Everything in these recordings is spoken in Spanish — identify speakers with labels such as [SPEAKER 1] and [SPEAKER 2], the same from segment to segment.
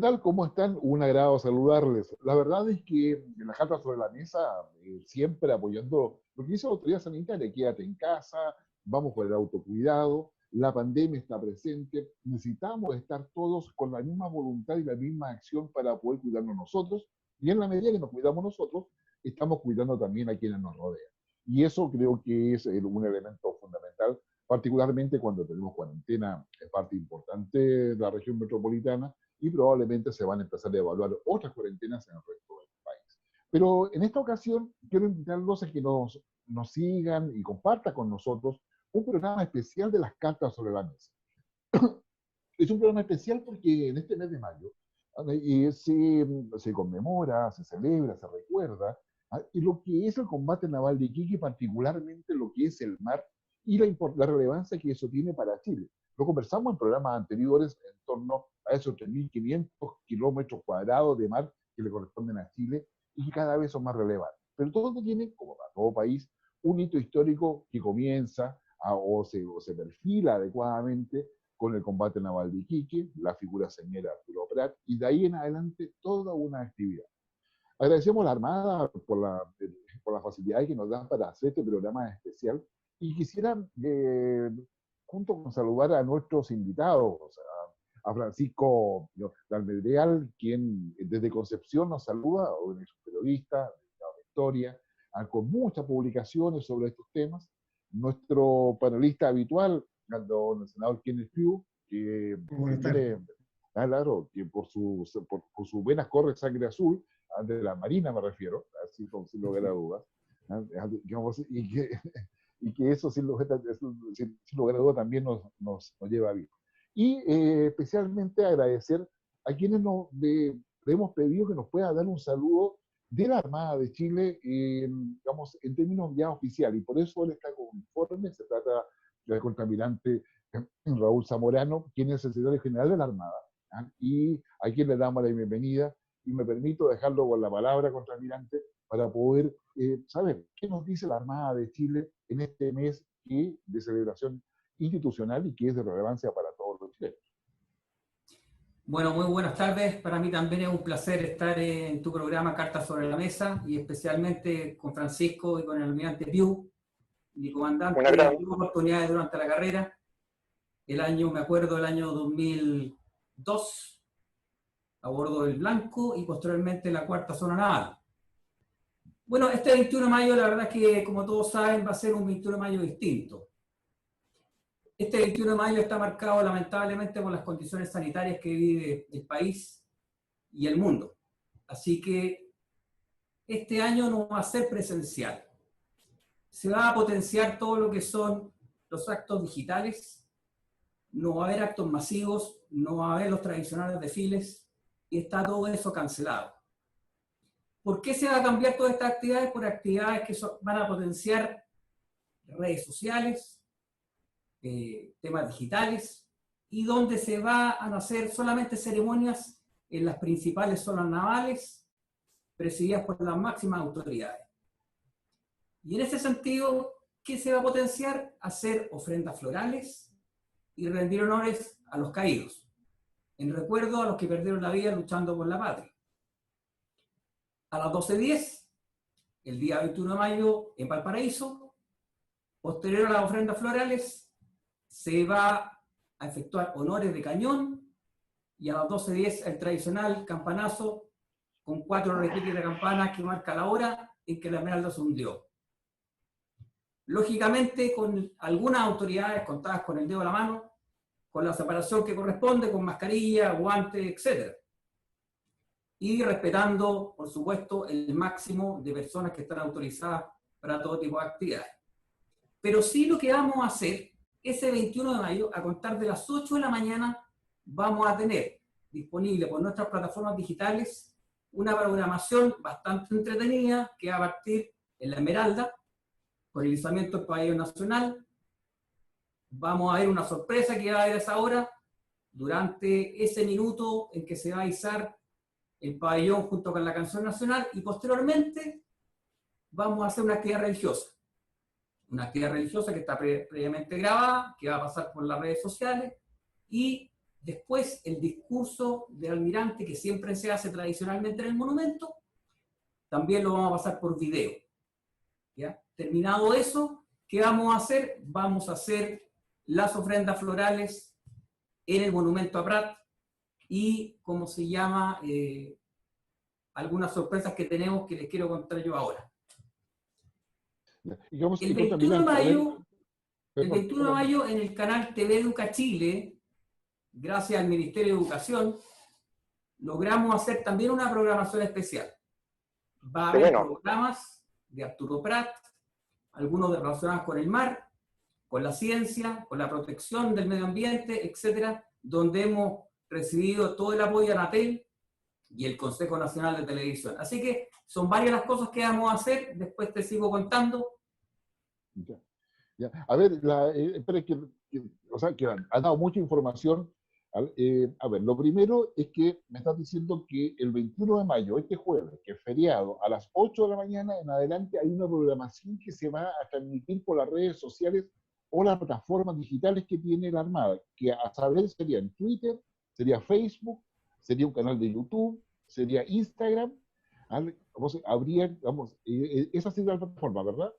[SPEAKER 1] tal? ¿Cómo están? Un agrado saludarles. La verdad es que en la carta sobre la mesa, siempre apoyando lo que dice la autoridad sanitaria, quédate en casa, vamos con el autocuidado, la pandemia está presente, necesitamos estar todos con la misma voluntad y la misma acción para poder cuidarnos nosotros, y en la medida que nos cuidamos nosotros, estamos cuidando también a quienes nos rodean. Y eso creo que es un elemento fundamental, particularmente cuando tenemos cuarentena en parte importante de la región metropolitana, y probablemente se van a empezar a evaluar otras cuarentenas en el resto del país. Pero en esta ocasión quiero invitarlos a que nos sigan y compartan con nosotros un programa especial de las cartas sobre la mesa. Es un programa especial porque en este mes de mayo se conmemora, se celebra, se recuerda, y lo que es el combate naval de Iquique, particularmente lo que es el mar y la relevancia que eso tiene para Chile. Lo conversamos en programas anteriores en torno a esos 3.500 kilómetros cuadrados de mar que le corresponden a Chile y que cada vez son más relevantes. Pero todo tiene, como para todo país, un hito histórico que comienza o se perfila adecuadamente con el combate naval de Iquique, la figura señera Arturo Prat, y de ahí en adelante toda una actividad. Agradecemos a la Armada por la facilidad que nos dan para hacer este programa especial, y quisiera, junto con saludar a nuestros invitados, a Francisco Dalmedreal, quien desde Concepción nos saluda, es un periodista de historia, con muchas publicaciones sobre estos temas. Nuestro panelista habitual, el senador Kenneth Pugh, que tiene, claro, que por sus venas corre sangre azul, de la Marina me refiero, así sin lugar a dudas, y que eso sin lugar a dudas también nos lleva bien. Y especialmente agradecer a quienes le hemos pedido que nos pueda dar un saludo de la Armada de Chile, digamos, en términos ya oficiales, y por eso él está con informe. Se trata del contraalmirante Raúl Zamorano, quien es el secretario general de la Armada, y a quien le damos la bienvenida, y me permito dejarlo con la palabra, contraalmirante, para poder saber qué nos dice la Armada de Chile en este mes de celebración institucional y que es de relevancia para todos los chilenos.
[SPEAKER 2] Bueno, muy buenas tardes. Para mí también es un placer estar en tu programa Cartas sobre la Mesa, y especialmente con Francisco y con el almirante Pugh, mi comandante, tuve oportunidades durante la carrera. Me acuerdo del año 2002, a bordo del Blanco, y posteriormente la cuarta zona naval. Bueno, este 21 de mayo, la verdad es que, como todos saben, va a ser un 21 de mayo distinto. Este 21 de mayo está marcado lamentablemente por las condiciones sanitarias que vive el país y el mundo. Así que este año no va a ser presencial. Se va a potenciar todo lo que son los actos digitales, no va a haber actos masivos, no va a haber los tradicionales desfiles, y está todo eso cancelado. ¿Por qué se va a cambiar todas estas actividades? Por actividades que van a potenciar redes sociales, temas digitales, y donde se van a hacer solamente ceremonias en las principales zonas navales, presididas por las máximas autoridades. Y en ese sentido, ¿qué se va a potenciar? Hacer ofrendas florales y rendir honores a los caídos, en recuerdo a los que perdieron la vida luchando por la patria. A las 12:10, el día 21 de mayo, en Valparaíso, posterior a las ofrendas florales, se va a efectuar honores de cañón, y a las 12:10 el tradicional campanazo con 4 repiques de campanas que marca la hora en que la Esmeralda se hundió. Lógicamente, con algunas autoridades contadas con el dedo de la mano, con la separación que corresponde, con mascarilla, guantes, etc. Y respetando, por supuesto, el máximo de personas que están autorizadas para todo tipo de actividades. Pero sí, lo que vamos a hacer ese 21 de mayo, a contar de las 8 de la mañana, vamos a tener disponible por nuestras plataformas digitales una programación bastante entretenida que va a partir en la Esmeralda, con el izamiento del pabellón nacional. Vamos a ver una sorpresa que va a haber a esa hora, durante ese minuto en que se va a izar el pabellón junto con la canción nacional, y posteriormente vamos a hacer una actividad religiosa. Una actividad religiosa que está previamente grabada, que va a pasar por las redes sociales, y Después, el discurso del almirante, que siempre se hace tradicionalmente en el monumento, también lo vamos a pasar por video. ¿Ya? Terminado eso, ¿qué vamos a hacer? Vamos a hacer las ofrendas florales en el monumento a Prat y, ¿cómo se llama? Algunas sorpresas que tenemos que les quiero contar yo ahora. El 21 de mayo, en el canal TV Educa Chile, gracias al Ministerio de Educación, logramos hacer también una programación especial. Va a haber programas de Arturo Prat, algunos relacionados con el mar, con la ciencia, con la protección del medio ambiente, etcétera, donde hemos recibido todo el apoyo de Anatel y el Consejo Nacional de Televisión. Así que son varias las cosas que vamos a hacer, después te sigo contando.
[SPEAKER 1] Ya. A ver, espera que has dado mucha información. A ver, lo primero es que me estás diciendo que el 21 de mayo, este jueves, que es feriado, a las 8 de la mañana en adelante hay una programación que se va a transmitir por las redes sociales o las plataformas digitales que tiene la Armada, que a saber sería en Twitter, sería Facebook, sería un canal de YouTube, sería Instagram, habría, esa sería la plataforma, ¿verdad?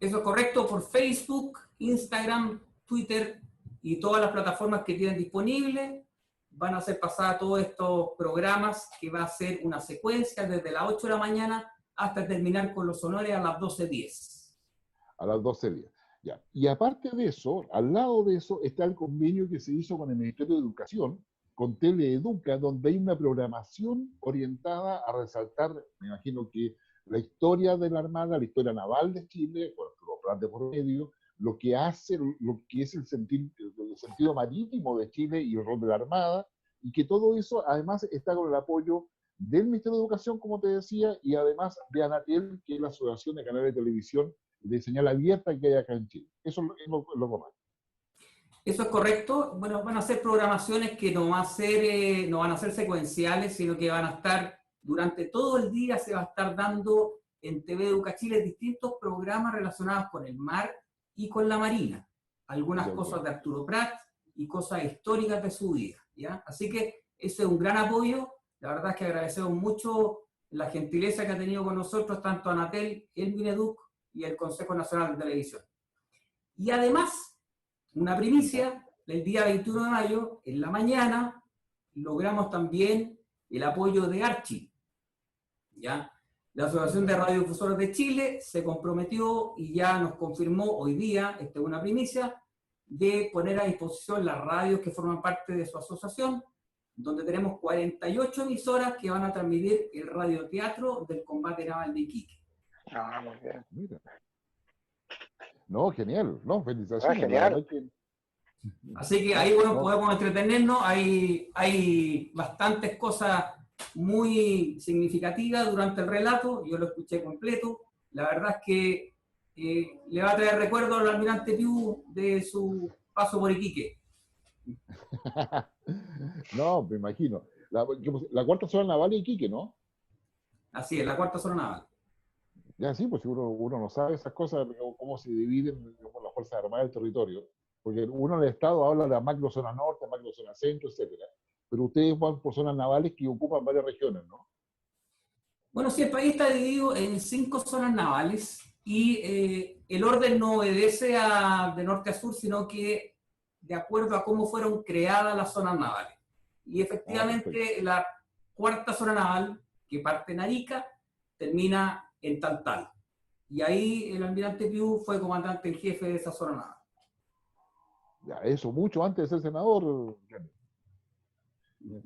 [SPEAKER 2] Eso es correcto, por Facebook, Instagram, Twitter y todas las plataformas que tienen disponibles. Van a ser pasadas todos estos programas, que va a ser una secuencia desde las 8 de la mañana hasta terminar con los honores a las 12:10.
[SPEAKER 1] A las 12:10, ya. Y aparte de eso, al lado de eso, está el convenio que se hizo con el Ministerio de Educación, con Teleeduca, donde hay una programación orientada a resaltar, me imagino que la historia de la Armada, la historia naval de Chile, con Arturo Prat de por medio, lo que es el sentido marítimo de Chile y el rol de la Armada, y que todo eso además está con el apoyo del Ministerio de Educación, como te decía, y además de Anatel, que es la Asociación de Canales de Televisión de Señal Abierta que hay acá en Chile. Eso es lo correcto.
[SPEAKER 2] Eso es correcto. Bueno, van a ser programaciones que no van a ser secuenciales, sino que van a estar durante todo el día, se va a estar dando en TV Educa Chile distintos programas relacionados con el mar y con la marina. Algunas cosas de Arturo Prat y cosas históricas de su vida, ¿ya? Así que ese es un gran apoyo. La verdad es que agradecemos mucho la gentileza que ha tenido con nosotros tanto Anatel, el Mineduc y el Consejo Nacional de Televisión. Y además, una primicia, el día 21 de mayo, en la mañana, logramos también el apoyo de Archi, ¿ya? La Asociación de Radiodifusores de Chile se comprometió y ya nos confirmó hoy día, esta es una primicia, de poner a disposición las radios que forman parte de su asociación, donde tenemos 48 emisoras que van a transmitir el radioteatro del combate naval de Iquique.
[SPEAKER 3] Ah, muy bien.
[SPEAKER 1] Mira. No, genial. No, felicitaciones.
[SPEAKER 3] Genial.
[SPEAKER 2] Así que ahí, bueno, podemos entretenernos. Hay bastantes cosas muy significativas durante el relato. Yo lo escuché completo. La verdad es que le va a traer recuerdo al almirante Piu de su paso por Iquique.
[SPEAKER 1] No, me imagino. La cuarta zona naval de Iquique, ¿no?
[SPEAKER 2] Así es, la cuarta zona naval.
[SPEAKER 1] Ya sí, pues uno no sabe esas cosas, cómo se dividen las Fuerzas Armadas del territorio, porque uno en el Estado habla de la macro zona norte, macro zona centro, etcétera, pero ustedes van por zonas navales que ocupan varias regiones, ¿no?
[SPEAKER 2] Bueno, sí, el país está dividido en 5 zonas navales y el orden no obedece de norte a sur, sino que de acuerdo a cómo fueron creadas las zonas navales. Y efectivamente la cuarta zona naval, que parte en Arica, termina en Taltal. Y ahí el almirante Piu fue comandante en jefe de esa zona naval.
[SPEAKER 1] Ya, eso, mucho antes de ser senador.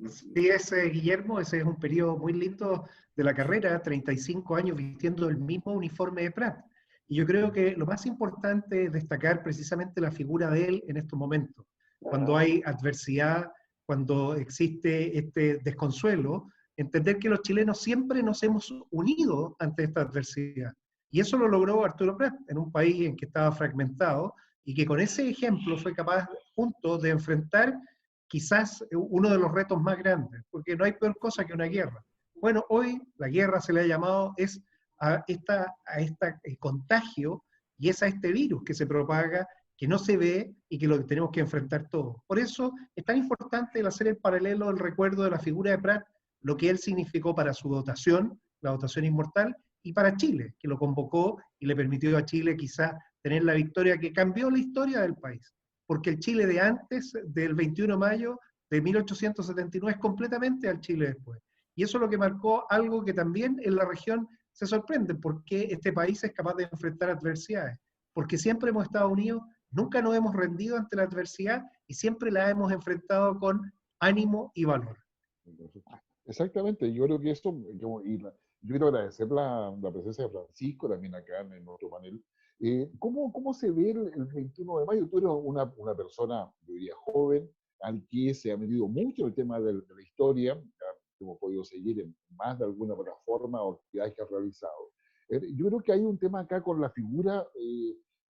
[SPEAKER 4] Sí, Guillermo, ese es un periodo muy lindo de la carrera, 35 años vistiendo el mismo uniforme de Prat. Y yo creo que lo más importante es destacar precisamente la figura de él en estos momentos. Cuando hay adversidad, cuando existe este desconsuelo, entender que los chilenos siempre nos hemos unido ante esta adversidad. Y eso lo logró Arturo Prat en un país en que estaba fragmentado y que con ese ejemplo fue capaz juntos de enfrentar quizás uno de los retos más grandes, porque no hay peor cosa que una guerra. Bueno, hoy la guerra se le ha llamado a este contagio y es a este virus que se propaga que no se ve y que lo tenemos que enfrentar todos. Por eso es tan importante el hacer el paralelo, el recuerdo de la figura de Prat, lo que él significó para su dotación, la dotación inmortal, y para Chile, que lo convocó y le permitió a Chile quizá tener la victoria que cambió la historia del país. Porque el Chile de antes, del 21 de mayo de 1879, es completamente al Chile después. Y eso es lo que marcó algo que también en la región se sorprende, porque este país es capaz de enfrentar adversidades. Porque siempre hemos estado unidos, nunca nos hemos rendido ante la adversidad y siempre la hemos enfrentado con ánimo y valor.
[SPEAKER 1] Exactamente, yo creo que esto, yo quiero agradecer la presencia de Francisco también acá en nuestro panel. ¿Cómo se ve el 21 de mayo? Tú eres una persona, yo diría, joven, al que se ha metido mucho el tema de la historia, que hemos podido seguir en más de alguna plataforma o actividades que has realizado. Yo creo que hay un tema acá con la figura,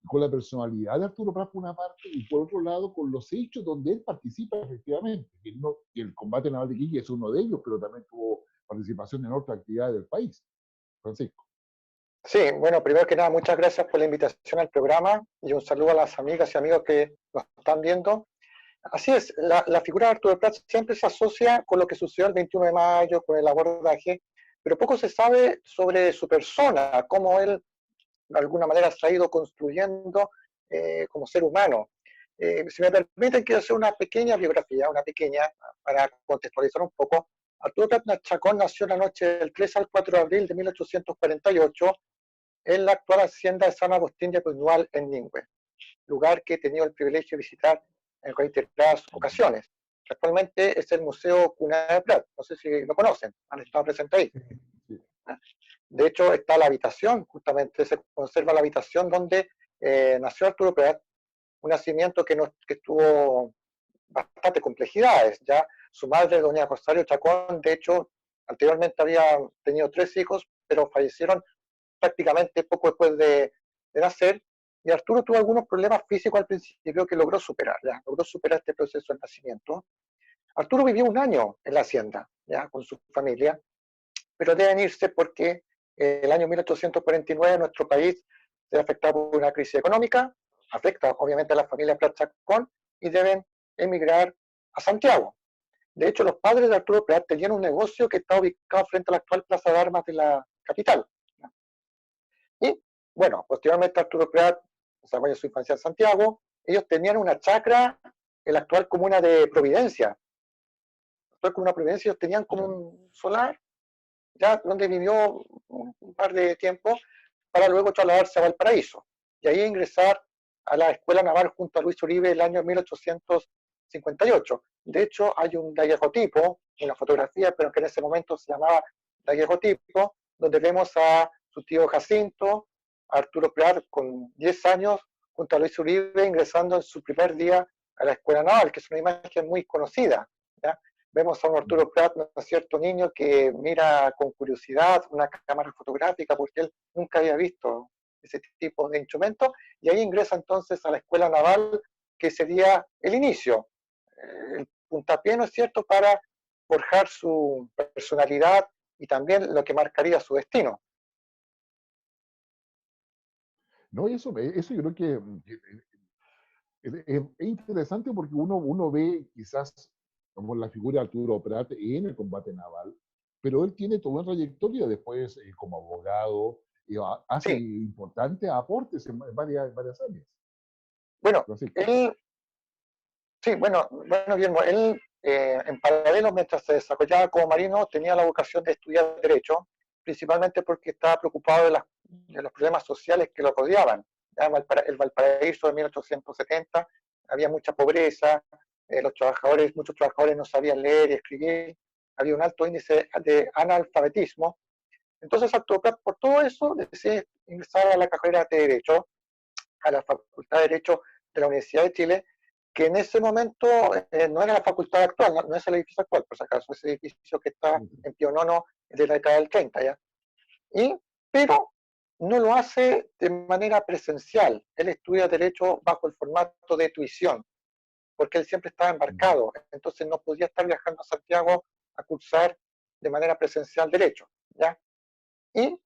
[SPEAKER 1] con la personalidad de Arturo Prat por una parte, y por otro lado con los hechos donde él participa efectivamente, que el combate naval de Iquique es uno de ellos, pero también tuvo participación en otras actividades del país. Francisco.
[SPEAKER 3] Sí, bueno, primero que nada, muchas gracias por la invitación al programa y un saludo a las amigas y amigos que nos están viendo. Así es, la figura de Arturo Prat siempre se asocia con lo que sucedió el 21 de mayo, con el abordaje, pero poco se sabe sobre su persona, cómo él de alguna manera se ha ido construyendo como ser humano. Si me permiten, quiero hacer una pequeña biografía, para contextualizar un poco. Arturo Prat Chacón nació la noche del 3 al 4 de abril de 1848 en la actual hacienda de San Agustín de Puñual en Ningüe, lugar que he tenido el privilegio de visitar en reiteradas ocasiones. Actualmente es el Museo Cuna de Prat, no sé si lo conocen, han estado presentes ahí. De hecho, está la habitación, justamente se conserva la habitación donde nació Arturo Prat, un nacimiento que tuvo bastantes complejidades. Ya su madre, doña Rosario Chacón, de hecho, anteriormente había tenido 3 hijos, pero fallecieron prácticamente poco después de nacer, y Arturo tuvo algunos problemas físicos al principio que logró superar este proceso de nacimiento. Arturo vivió un año en la hacienda, ya, con su familia, pero deben irse porque el año 1849 nuestro país se ha afectado por una crisis económica, afecta obviamente a la familia Prat Chacón y deben emigrar a Santiago. De hecho, los padres de Arturo Prat tenían un negocio que está ubicado frente a la actual Plaza de Armas de la capital. Y bueno, posteriormente Arturo Prat desarrolla su infancia en Santiago. Ellos tenían una chacra en la actual comuna de Providencia. La actual comuna de Providencia, ellos tenían como un solar, ya donde vivió un par de tiempo, para luego trasladarse a Valparaíso y ahí ingresar a la Escuela Naval junto a Luis Uribe el año 1858. De hecho, hay un daguerrotipo, una fotografía, pero que en ese momento se llamaba daguerrotipo, donde vemos a su tío Jacinto, a Arturo Prat con 10 años, junto a Luis Uribe, ingresando en su primer día a la Escuela Naval, que es una imagen muy conocida, ¿ya? Vemos a un Arturo Prat, ¿no es cierto?, niño que mira con curiosidad una cámara fotográfica porque él nunca había visto ese tipo de instrumento, y ahí ingresa entonces a la Escuela Naval, que sería el inicio, el puntapié, ¿no es cierto?, para forjar su personalidad y también lo que marcaría su destino.
[SPEAKER 1] No, eso yo creo que es interesante porque uno ve quizás como la figura de Arturo Prat en el combate naval, pero él tiene toda una trayectoria después como abogado y hace
[SPEAKER 3] Sí.
[SPEAKER 1] importantes aportes en varias áreas.
[SPEAKER 3] Bueno,
[SPEAKER 1] Así.
[SPEAKER 3] Guillermo, él en paralelo, mientras se desarrollaba como marino, tenía la vocación de estudiar Derecho, principalmente porque estaba preocupado de los problemas sociales que lo rodeaban. El Valparaíso de 1870, había mucha pobreza, muchos trabajadores no sabían leer y escribir, había un alto índice de analfabetismo. Entonces, Arturo Prat, por todo eso, decide ingresar a la carrera de Derecho, a la Facultad de Derecho de la Universidad de Chile, que en ese momento no era la facultad actual, no es el edificio actual, por si acaso, es el edificio que está en Pío IX de la década del 30, ¿ya? Pero no lo hace de manera presencial, él estudia Derecho bajo el formato de tuición, porque él siempre estaba embarcado, entonces no podía estar viajando a Santiago a cursar de manera presencial Derecho, ¿ya? Y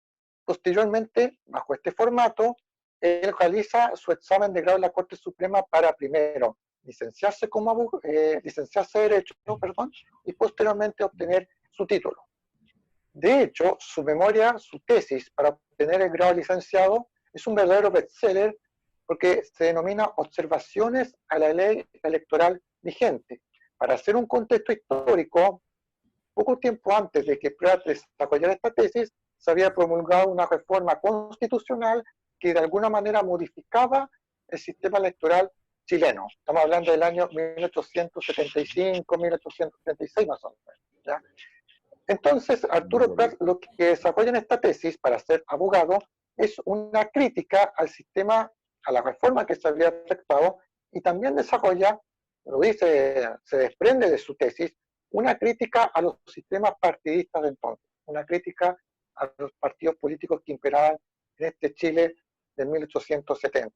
[SPEAKER 3] posteriormente, bajo este formato, él realiza su examen de grado en la Corte Suprema para primero licenciarse licenciarse de Derecho, perdón, y posteriormente obtener su título. De hecho, su memoria, su tesis para obtener el grado de licenciado es un verdadero bestseller porque se denomina Observaciones a la Ley Electoral Vigente. Para hacer un contexto histórico, poco tiempo antes de que Prat desarrollara esta tesis, se había promulgado una reforma constitucional que de alguna manera modificaba el sistema electoral chileno. Estamos hablando del año 1875, 1836 más o menos, ¿ya? Entonces, Arturo Prat lo que desarrolla en esta tesis para ser abogado es una crítica al sistema, a la reforma que se había efectuado, y también desarrolla, lo dice, se desprende de su tesis, una crítica a los sistemas partidistas de entonces, una crítica a los partidos políticos que imperaban en este Chile de 1870.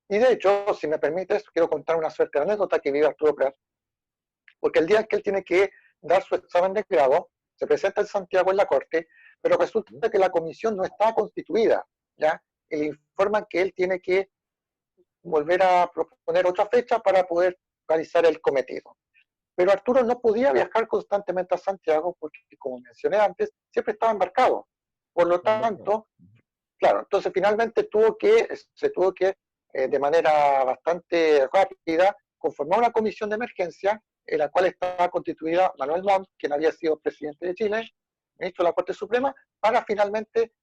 [SPEAKER 3] Y de hecho, si me permites, quiero contar una suerte de anécdota que vive Arturo Prat, porque el día en que él tiene que dar su examen de grado, se presenta en Santiago en la Corte, pero resulta que la comisión no está constituida, ¿ya? Y le informan que él tiene que volver a proponer otra fecha para poder realizar el cometido. Pero Arturo no podía viajar constantemente a Santiago porque, como mencioné antes, siempre estaba embarcado. Por lo tanto, claro, entonces finalmente se tuvo que de manera bastante rápida, conformar una comisión de emergencia en la cual estaba constituida Manuel Montt, quien había sido presidente de Chile, ministro de la Corte Suprema, para finalmente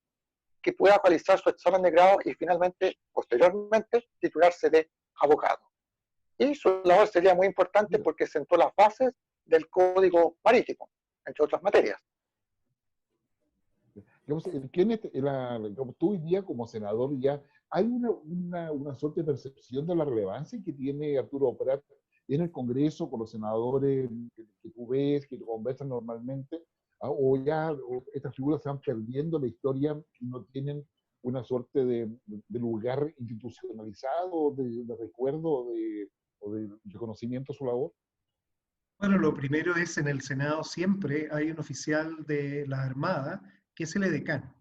[SPEAKER 3] que pueda realizar su examen de grado y finalmente, posteriormente, titularse de abogado. Y su labor sería muy importante porque sentó las bases del Código Marítimo, entre otras materias.
[SPEAKER 1] Tú hoy día como senador ya, ¿hay una suerte de percepción de la relevancia que tiene Arturo Prat en el Congreso con los senadores que tú ves, que conversan normalmente? ¿O ya estas figuras se van perdiendo la historia y no tienen una suerte de lugar institucionalizado, de recuerdo o de reconocimiento a su labor?
[SPEAKER 4] Bueno, lo primero es, en el Senado siempre hay un oficial de la Armada que es el edecán.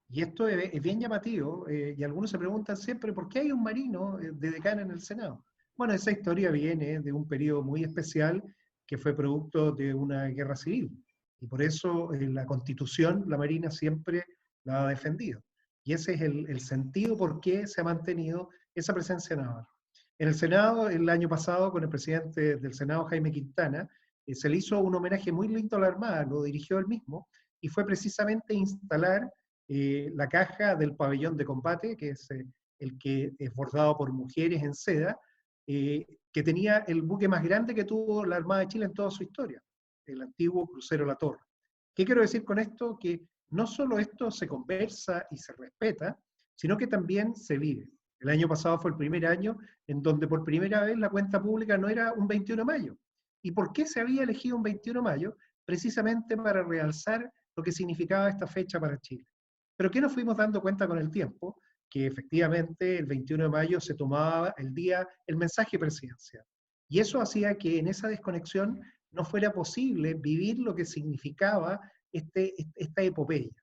[SPEAKER 4] Y esto es bien llamativo, y algunos se preguntan siempre, ¿por qué hay un marino de decán en el Senado? Bueno, esa historia viene de un periodo muy especial que fue producto de una guerra civil. Y por eso la Constitución, la Marina siempre la ha defendido. Y ese es el sentido por qué se ha mantenido esa presencia naval. En el Senado, el año pasado, con el presidente del Senado, Jaime Quintana, se le hizo un homenaje muy lindo a la Armada, lo dirigió él mismo, y fue precisamente instalar la caja del pabellón de combate, que es el que es bordado por mujeres en seda, que tenía el buque más grande que tuvo la Armada de Chile en toda su historia, el antiguo crucero La Torre. ¿Qué quiero decir con esto? Que no solo esto se conversa y se respeta, sino que también se vive. El año pasado fue el primer año en donde por primera vez la cuenta pública no era un 21 de mayo. ¿Y por qué se había elegido un 21 de mayo? Precisamente para realzar lo que significaba esta fecha para Chile. Pero ¿qué nos fuimos dando cuenta con el tiempo? Que efectivamente el 21 de mayo se tomaba el mensaje presidencial. Y eso hacía que en esa desconexión no fuera posible vivir lo que significaba esta epopeya.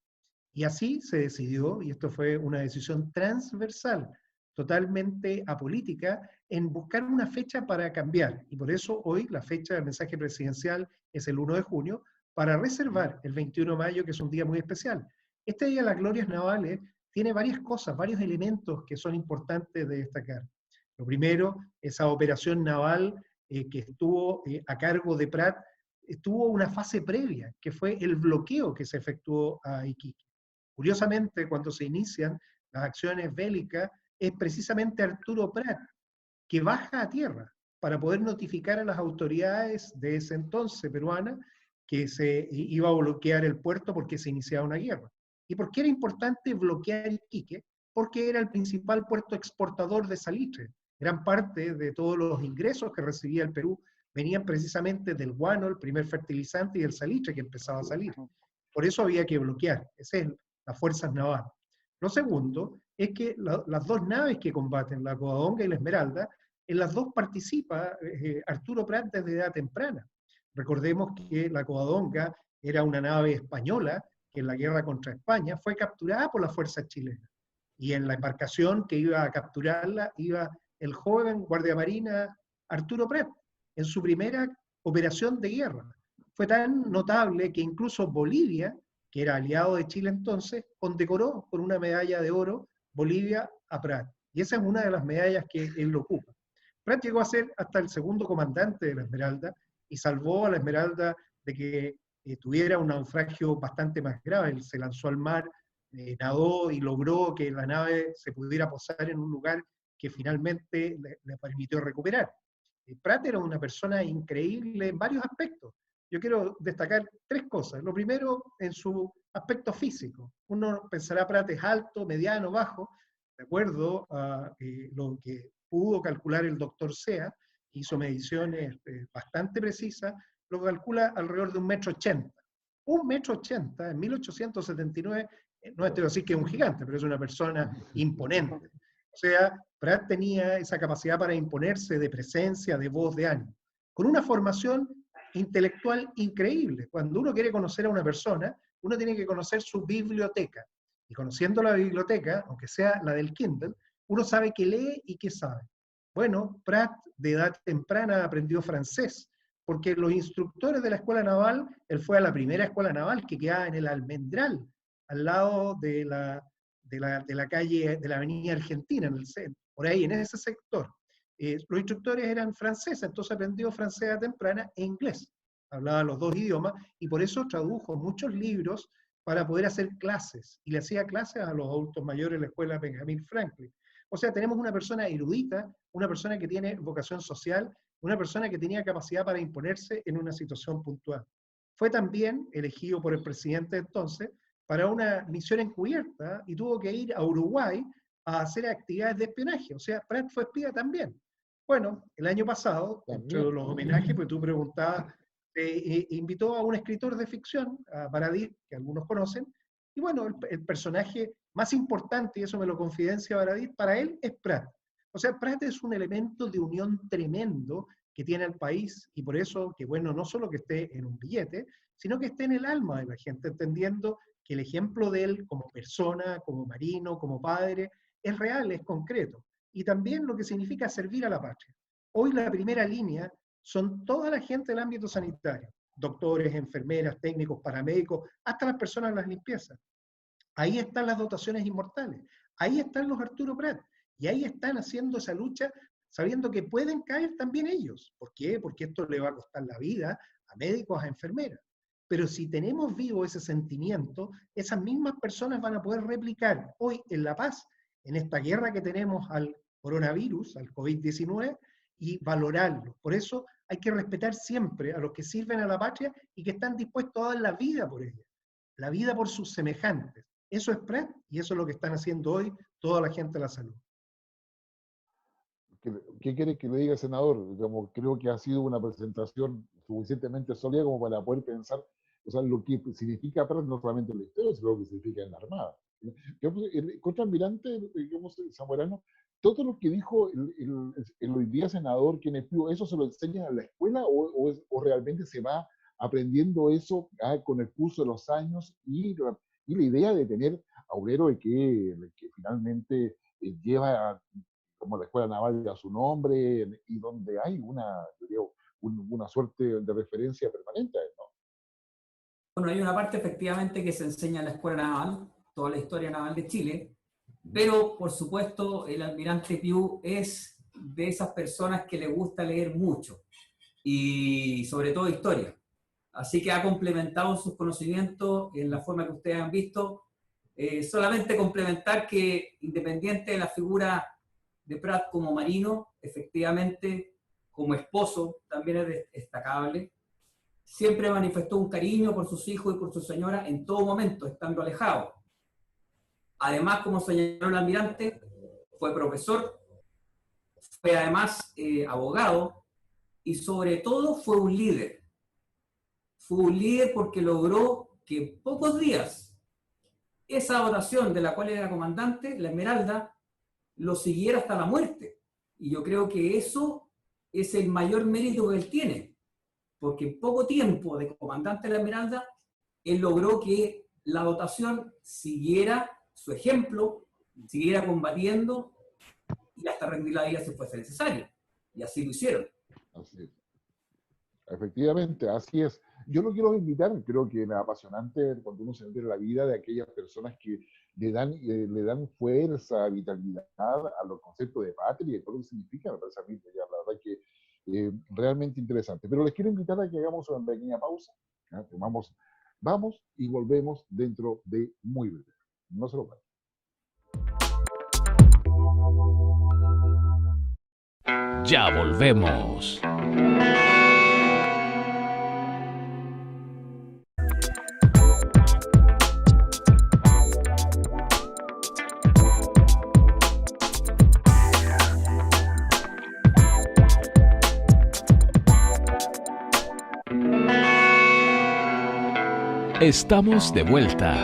[SPEAKER 4] Y así se decidió, y esto fue una decisión transversal, totalmente apolítica, en buscar una fecha para cambiar. Y por eso hoy la fecha del mensaje presidencial es el 1 de junio, para reservar el 21 de mayo, que es un día muy especial. Este Día de las Glorias Navales tiene varias cosas, varios elementos que son importantes de destacar. Lo primero, esa operación naval que estuvo a cargo de Prat, tuvo una fase previa, que fue el bloqueo que se efectuó a Iquique. Curiosamente, cuando se inician las acciones bélicas, es precisamente Arturo Prat que baja a tierra para poder notificar a las autoridades de ese entonces peruanas que se iba a bloquear el puerto porque se iniciaba una guerra. ¿Y por qué era importante bloquear Iquique? Porque era el principal puerto exportador de salitre. Gran parte de todos los ingresos que recibía el Perú venían precisamente del guano, el primer fertilizante, y el salitre que empezaba a salir. Por eso había que bloquear. Esa es las fuerzas navales. Lo segundo es que las dos naves que combaten, la Covadonga y la Esmeralda, en las dos participa Arturo Prat desde edad temprana. Recordemos que la Covadonga era una nave española que en la guerra contra España fue capturada por las fuerzas chilenas. Y en la embarcación que iba a capturarla iba el joven guardia marina Arturo Prat, en su primera operación de guerra. Fue tan notable que incluso Bolivia, que era aliado de Chile entonces, condecoró con una medalla de oro Bolivia a Prat. Y esa es una de las medallas que él ocupa. Prat llegó a ser hasta el segundo comandante de la Esmeralda y salvó a la Esmeralda de que tuviera un naufragio bastante más grave. Él se lanzó al mar, nadó y logró que la nave se pudiera posar en un lugar que finalmente le permitió recuperar. Prat era una persona increíble en varios aspectos. Yo quiero destacar tres cosas. Lo primero, en su aspecto físico. Uno pensará Prat es alto, mediano, bajo, de acuerdo a lo que pudo calcular el doctor Sea, hizo mediciones bastante precisas, lo calcula alrededor de 1,80 m. 1,80 m en 1879, no es decir que es un gigante, pero es una persona imponente. O sea, Prat tenía esa capacidad para imponerse de presencia, de voz, de ánimo, con una formación intelectual increíble. Cuando uno quiere conocer a una persona, uno tiene que conocer su biblioteca. Y conociendo la biblioteca, aunque sea la del Kindle, uno sabe qué lee y qué sabe. Bueno, Prat de edad temprana aprendió francés, porque los instructores de la escuela naval, él fue a la primera escuela naval que quedaba en el Almendral, al lado de la calle, de la avenida Argentina, en el centro, por ahí, en ese sector. Los instructores eran franceses, entonces aprendió francés a temprana e inglés. Hablaba los dos idiomas y por eso tradujo muchos libros para poder hacer clases. Y le hacía clases a los adultos mayores en la escuela Benjamin Franklin. O sea, tenemos una persona erudita, una persona que tiene vocación social, una persona que tenía capacidad para imponerse en una situación puntual. Fue también elegido por el presidente entonces para una misión encubierta y tuvo que ir a Uruguay a hacer actividades de espionaje. O sea, Prat fue espía también. Bueno, el año pasado, entre los homenajes, pues tú preguntabas, invitó a un escritor de ficción, a Baradit, que algunos conocen, y bueno, el personaje más importante, y eso me lo confidencia Baradit, para él es Prat. O sea, Prat es un elemento de unión tremendo que tiene el país, y por eso, que bueno, no solo que esté en un billete, sino que esté en el alma de la gente, entendiendo que el ejemplo de él como persona, como marino, como padre, es real, es concreto. Y también lo que significa servir a la patria. Hoy la primera línea son toda la gente del ámbito sanitario, doctores, enfermeras, técnicos, paramédicos, hasta las personas de las limpiezas. Ahí están las dotaciones inmortales, ahí están los Arturo Prat, y ahí están haciendo esa lucha sabiendo que pueden caer también ellos. ¿Por qué? Porque esto le va a costar la vida a médicos, a enfermeras. Pero si tenemos vivo ese sentimiento, esas mismas personas van a poder replicar hoy en La Paz, en esta guerra que tenemos al coronavirus, al COVID-19, y valorarlo. Por eso hay que respetar siempre a los que sirven a la patria y que están dispuestos a dar la vida por ella, la vida por sus semejantes. Eso es Prat y eso es lo que están haciendo hoy toda la gente de la salud.
[SPEAKER 1] ¿Qué quiere que le diga, senador? Digamos, creo que ha sido una presentación suficientemente sólida como para poder pensar, o sea, lo que significa Prat no solamente en la historia, sino lo que significa en la Armada. El contraalmirante, digamos, Zamorano, todo lo que dijo el hoy día senador, quien es ¿eso se lo enseña en la escuela o realmente se va aprendiendo eso con el curso de los años y la idea de tener a un héroe que finalmente lleva como la Escuela Naval a su nombre y donde hay una suerte de referencia permanente, ¿no?
[SPEAKER 2] Bueno, hay una parte efectivamente que se enseña en la Escuela Naval, toda la historia naval de Chile, pero por supuesto el almirante Piu es de esas personas que le gusta leer mucho y sobre todo historia. Así que ha complementado sus conocimientos en la forma que ustedes han visto. Solamente complementar que independiente de la figura de Prat como marino, efectivamente como esposo también es destacable. Siempre manifestó un cariño por sus hijos y por su señora en todo momento, estando alejado. Además, como señaló el almirante, fue profesor, fue además abogado y sobre todo fue un líder. Fue un líder porque logró que en pocos días esa dotación de la cual era comandante, la Esmeralda, lo siguiera hasta la muerte. Y yo creo que eso es el mayor mérito que él tiene, porque en poco tiempo de comandante de la Esmeralda, él logró que la dotación siguiera su ejemplo siguiera combatiendo y hasta rendir la vida si fuese necesario. Y así lo hicieron.
[SPEAKER 1] Así es. Efectivamente, así es. Yo lo quiero invitar, creo que es apasionante cuando uno se mete en la vida de aquellas personas que le dan fuerza, vitalidad a los conceptos de patria y todo lo que significa, me parece a mí, ya, la verdad que realmente interesante. Pero les quiero invitar a que hagamos una pequeña pausa, ¿ya? Vamos y volvemos dentro de muy breve. No se lo vayan.
[SPEAKER 5] Ya volvemos. Estamos de vuelta.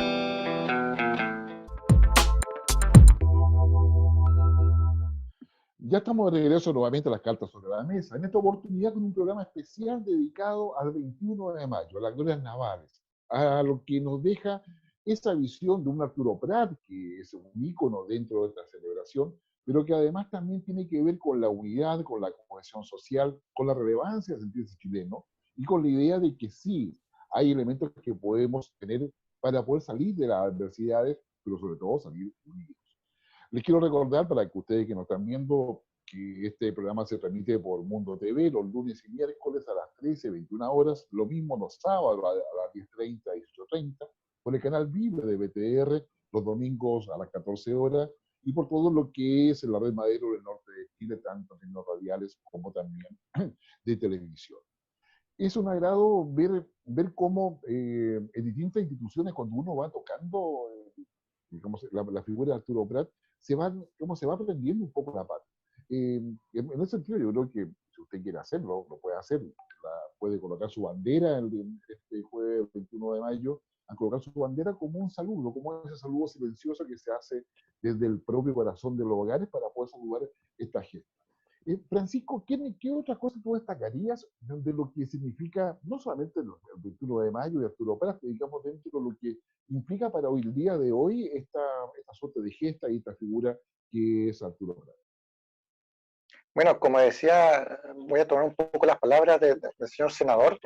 [SPEAKER 1] Ya estamos de regreso nuevamente a las cartas sobre la mesa, en esta oportunidad con un programa especial dedicado al 21 de mayo, a las glorias navales, a lo que nos deja esa visión de un Arturo Prat, que es un ícono dentro de esta celebración, pero que además también tiene que ver con la unidad, con la cohesión social, con la relevancia de sentirse chileno y con la idea de que sí, hay elementos que podemos tener para poder salir de las adversidades, pero sobre todo salir unidos. Les quiero recordar, para que ustedes que nos están viendo, que este programa se transmite por Mundo TV los lunes y miércoles a las 13, 21 horas, lo mismo los sábados a las 10:30, 18:30, por el canal Vive de BTR, los domingos a las 14 horas, y por todo lo que es la red Madero del norte de Chile, tanto en los radiales como también de televisión. Es un agrado ver cómo en distintas instituciones, cuando uno va tocando digamos, la figura de Arturo Prat, cómo se va aprendiendo un poco la parte. En ese sentido, yo creo que si usted quiere hacerlo, lo puede hacer. Puede colocar su bandera este jueves 21 de mayo, a colocar su bandera como un saludo, como ese saludo silencioso que se hace desde el propio corazón de los hogares para poder saludar esta gesta. Francisco, ¿qué otras cosas tú destacarías de lo que significa, no solamente el 21 de mayo y Arturo Prat, digamos, dentro de lo que implica para hoy, el día de hoy, esta suerte de gesta y esta figura que es Arturo Prat?
[SPEAKER 3] Bueno, como decía, voy a tomar un poco las palabras del señor senador.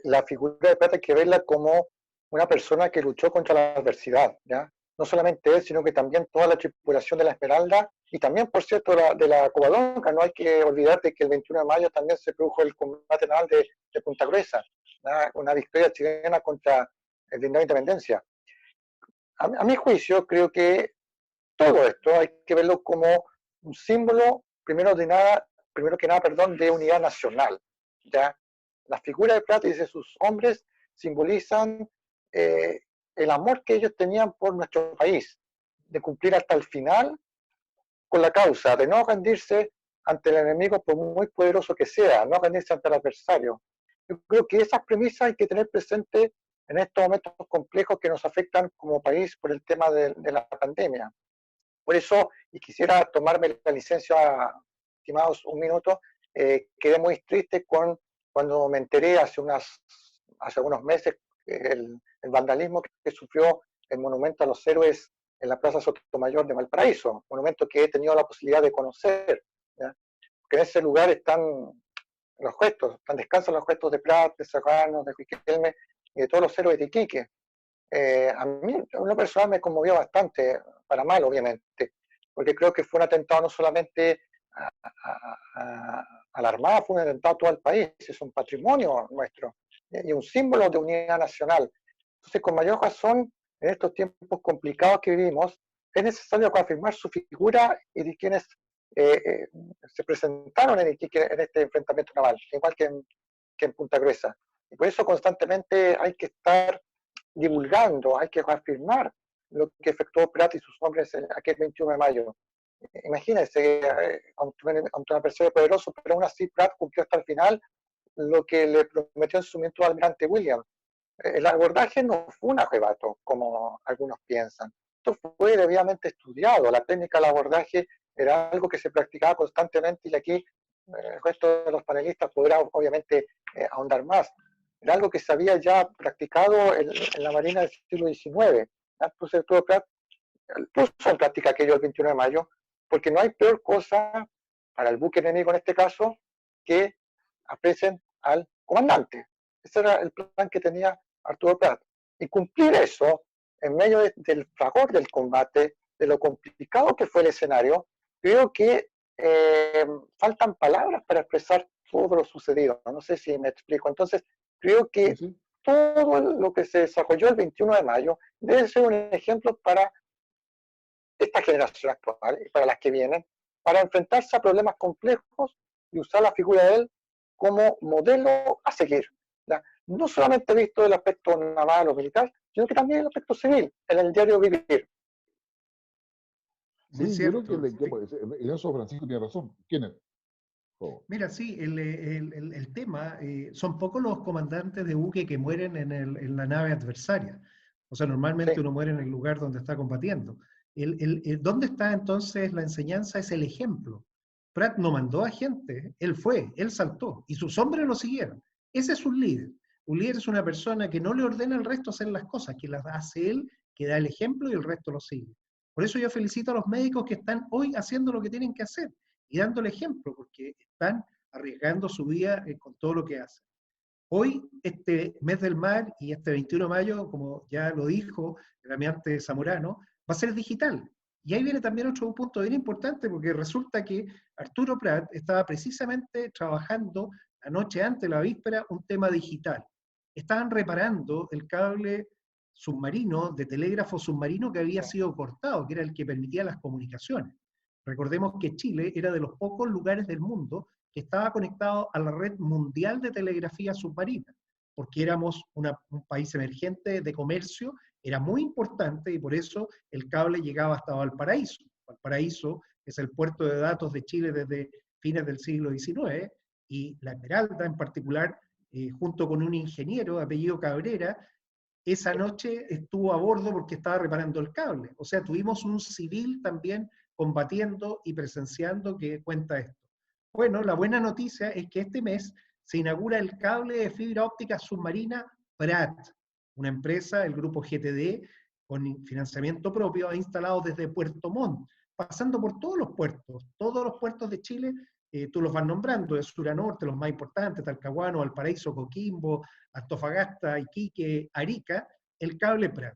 [SPEAKER 3] La figura de Prat hay que verla como una persona que luchó contra la adversidad, ¿ya? No solamente él, sino que también toda la tripulación de la Esmeralda y también, por cierto, de la Covadonga. No hay que olvidar de que el 21 de mayo también se produjo el combate naval de Punta Gruesa, una victoria chilena contra el Brindado de Independencia. A mi juicio, creo que todo esto hay que verlo como un símbolo, primero que nada, de unidad nacional, ¿ya? La figura de Prat y de sus hombres simbolizan el amor que ellos tenían por nuestro país, de cumplir hasta el final con la causa, de no rendirse ante el enemigo por muy poderoso que sea, no rendirse ante el adversario. Yo creo que esas premisas hay que tener presente en estos momentos complejos que nos afectan como país por el tema de la pandemia. Por eso, y quisiera tomarme la licencia, estimados, un minuto, quedé muy triste cuando me enteré hace algunos meses el vandalismo que sufrió el monumento a los héroes en la Plaza Sotomayor de Valparaíso, monumento que he tenido la posibilidad de conocer, ¿ya? Porque en ese lugar descansan los restos de Prat, de Serrano, de Riquelme y de todos los héroes de Iquique. A mí, en lo personal, me conmovió bastante, para mal, obviamente, porque creo que fue un atentado no solamente a la Armada, fue un atentado a todo el país, es un patrimonio nuestro y un símbolo de unidad nacional. Entonces, con mayor razón, en estos tiempos complicados que vivimos, es necesario confirmar su figura y de quienes se presentaron en este enfrentamiento naval, igual que en Punta Gruesa. Y por eso constantemente hay que estar divulgando, hay que reafirmar lo que efectuó Prat y sus hombres aquel 21 de mayo. Imagínense, ante un adversario poderoso, pero aún así Prat cumplió hasta el final lo que le prometió en su momento al almirante Williams. El abordaje no fue un arrebato, como algunos piensan. Esto fue debidamente estudiado. La técnica del abordaje era algo que se practicaba constantemente y aquí el resto de los panelistas podrá obviamente ahondar más. Era algo que se había ya practicado en la Marina del siglo XIX. Entonces, Arturo Prat puso en práctica aquello el 21 de mayo, porque no hay peor cosa para el buque enemigo en este caso que apresen al comandante. Ese era el plan que tenía Arturo Prat. Y cumplir eso en medio del fragor del combate, de lo complicado que fue el escenario, creo que faltan palabras para expresar todo lo sucedido. No sé si me explico. Entonces, creo que todo lo que se desarrolló el 21 de mayo debe ser un ejemplo para esta generación actual y para las que vienen, para enfrentarse a problemas complejos y usar la figura de él como modelo a seguir. ¿Ya? No solamente visto el aspecto naval o militar, sino que también el aspecto civil, en el diario vivir.
[SPEAKER 1] Sí, yo creo que en eso Francisco tiene razón. ¿Quién es?
[SPEAKER 4] Mira, sí, el tema, son pocos los comandantes de buque que mueren en la nave adversaria. O sea, normalmente uno muere en el lugar donde está combatiendo. ¿Dónde está entonces la enseñanza? Es el ejemplo. Prat no mandó a gente, él fue, él saltó, y sus hombres lo siguieron. Ese es un líder. Un líder es una persona que no le ordena al resto hacer las cosas, que las hace él, que da el ejemplo y el resto lo sigue. Por eso yo felicito a los médicos que están hoy haciendo lo que tienen que hacer y dando el ejemplo, porque están arriesgando su vida con todo lo que hacen. Hoy, este mes del mar y este 21 de mayo, como ya lo dijo el almirante Zamorano, va a ser digital. Y ahí viene también otro punto bien importante, porque resulta que Arturo Prat estaba precisamente trabajando la noche antes, la víspera, un tema digital. Estaban reparando el cable submarino, de telégrafo submarino que había sido cortado, que era el que permitía las comunicaciones. Recordemos que Chile era de los pocos lugares del mundo que estaba conectado a la red mundial de telegrafía submarina, porque éramos un país emergente de comercio, era muy importante y por eso el cable llegaba hasta Valparaíso. Valparaíso es el puerto de datos de Chile desde fines del siglo XIX, y la Esmeralda en particular, junto con un ingeniero de apellido Cabrera, esa noche estuvo a bordo porque estaba reparando el cable. O sea, tuvimos un civil también combatiendo y presenciando que cuenta esto. Bueno, la buena noticia es que este mes se inaugura el cable de fibra óptica submarina Prat, una empresa, el grupo GTD, con financiamiento propio, ha instalado desde Puerto Montt, pasando por todos los puertos de Chile, tú los vas nombrando, de sur a norte, los más importantes, Talcahuano, Valparaíso, Coquimbo, Antofagasta, Iquique, Arica, el cable Prat.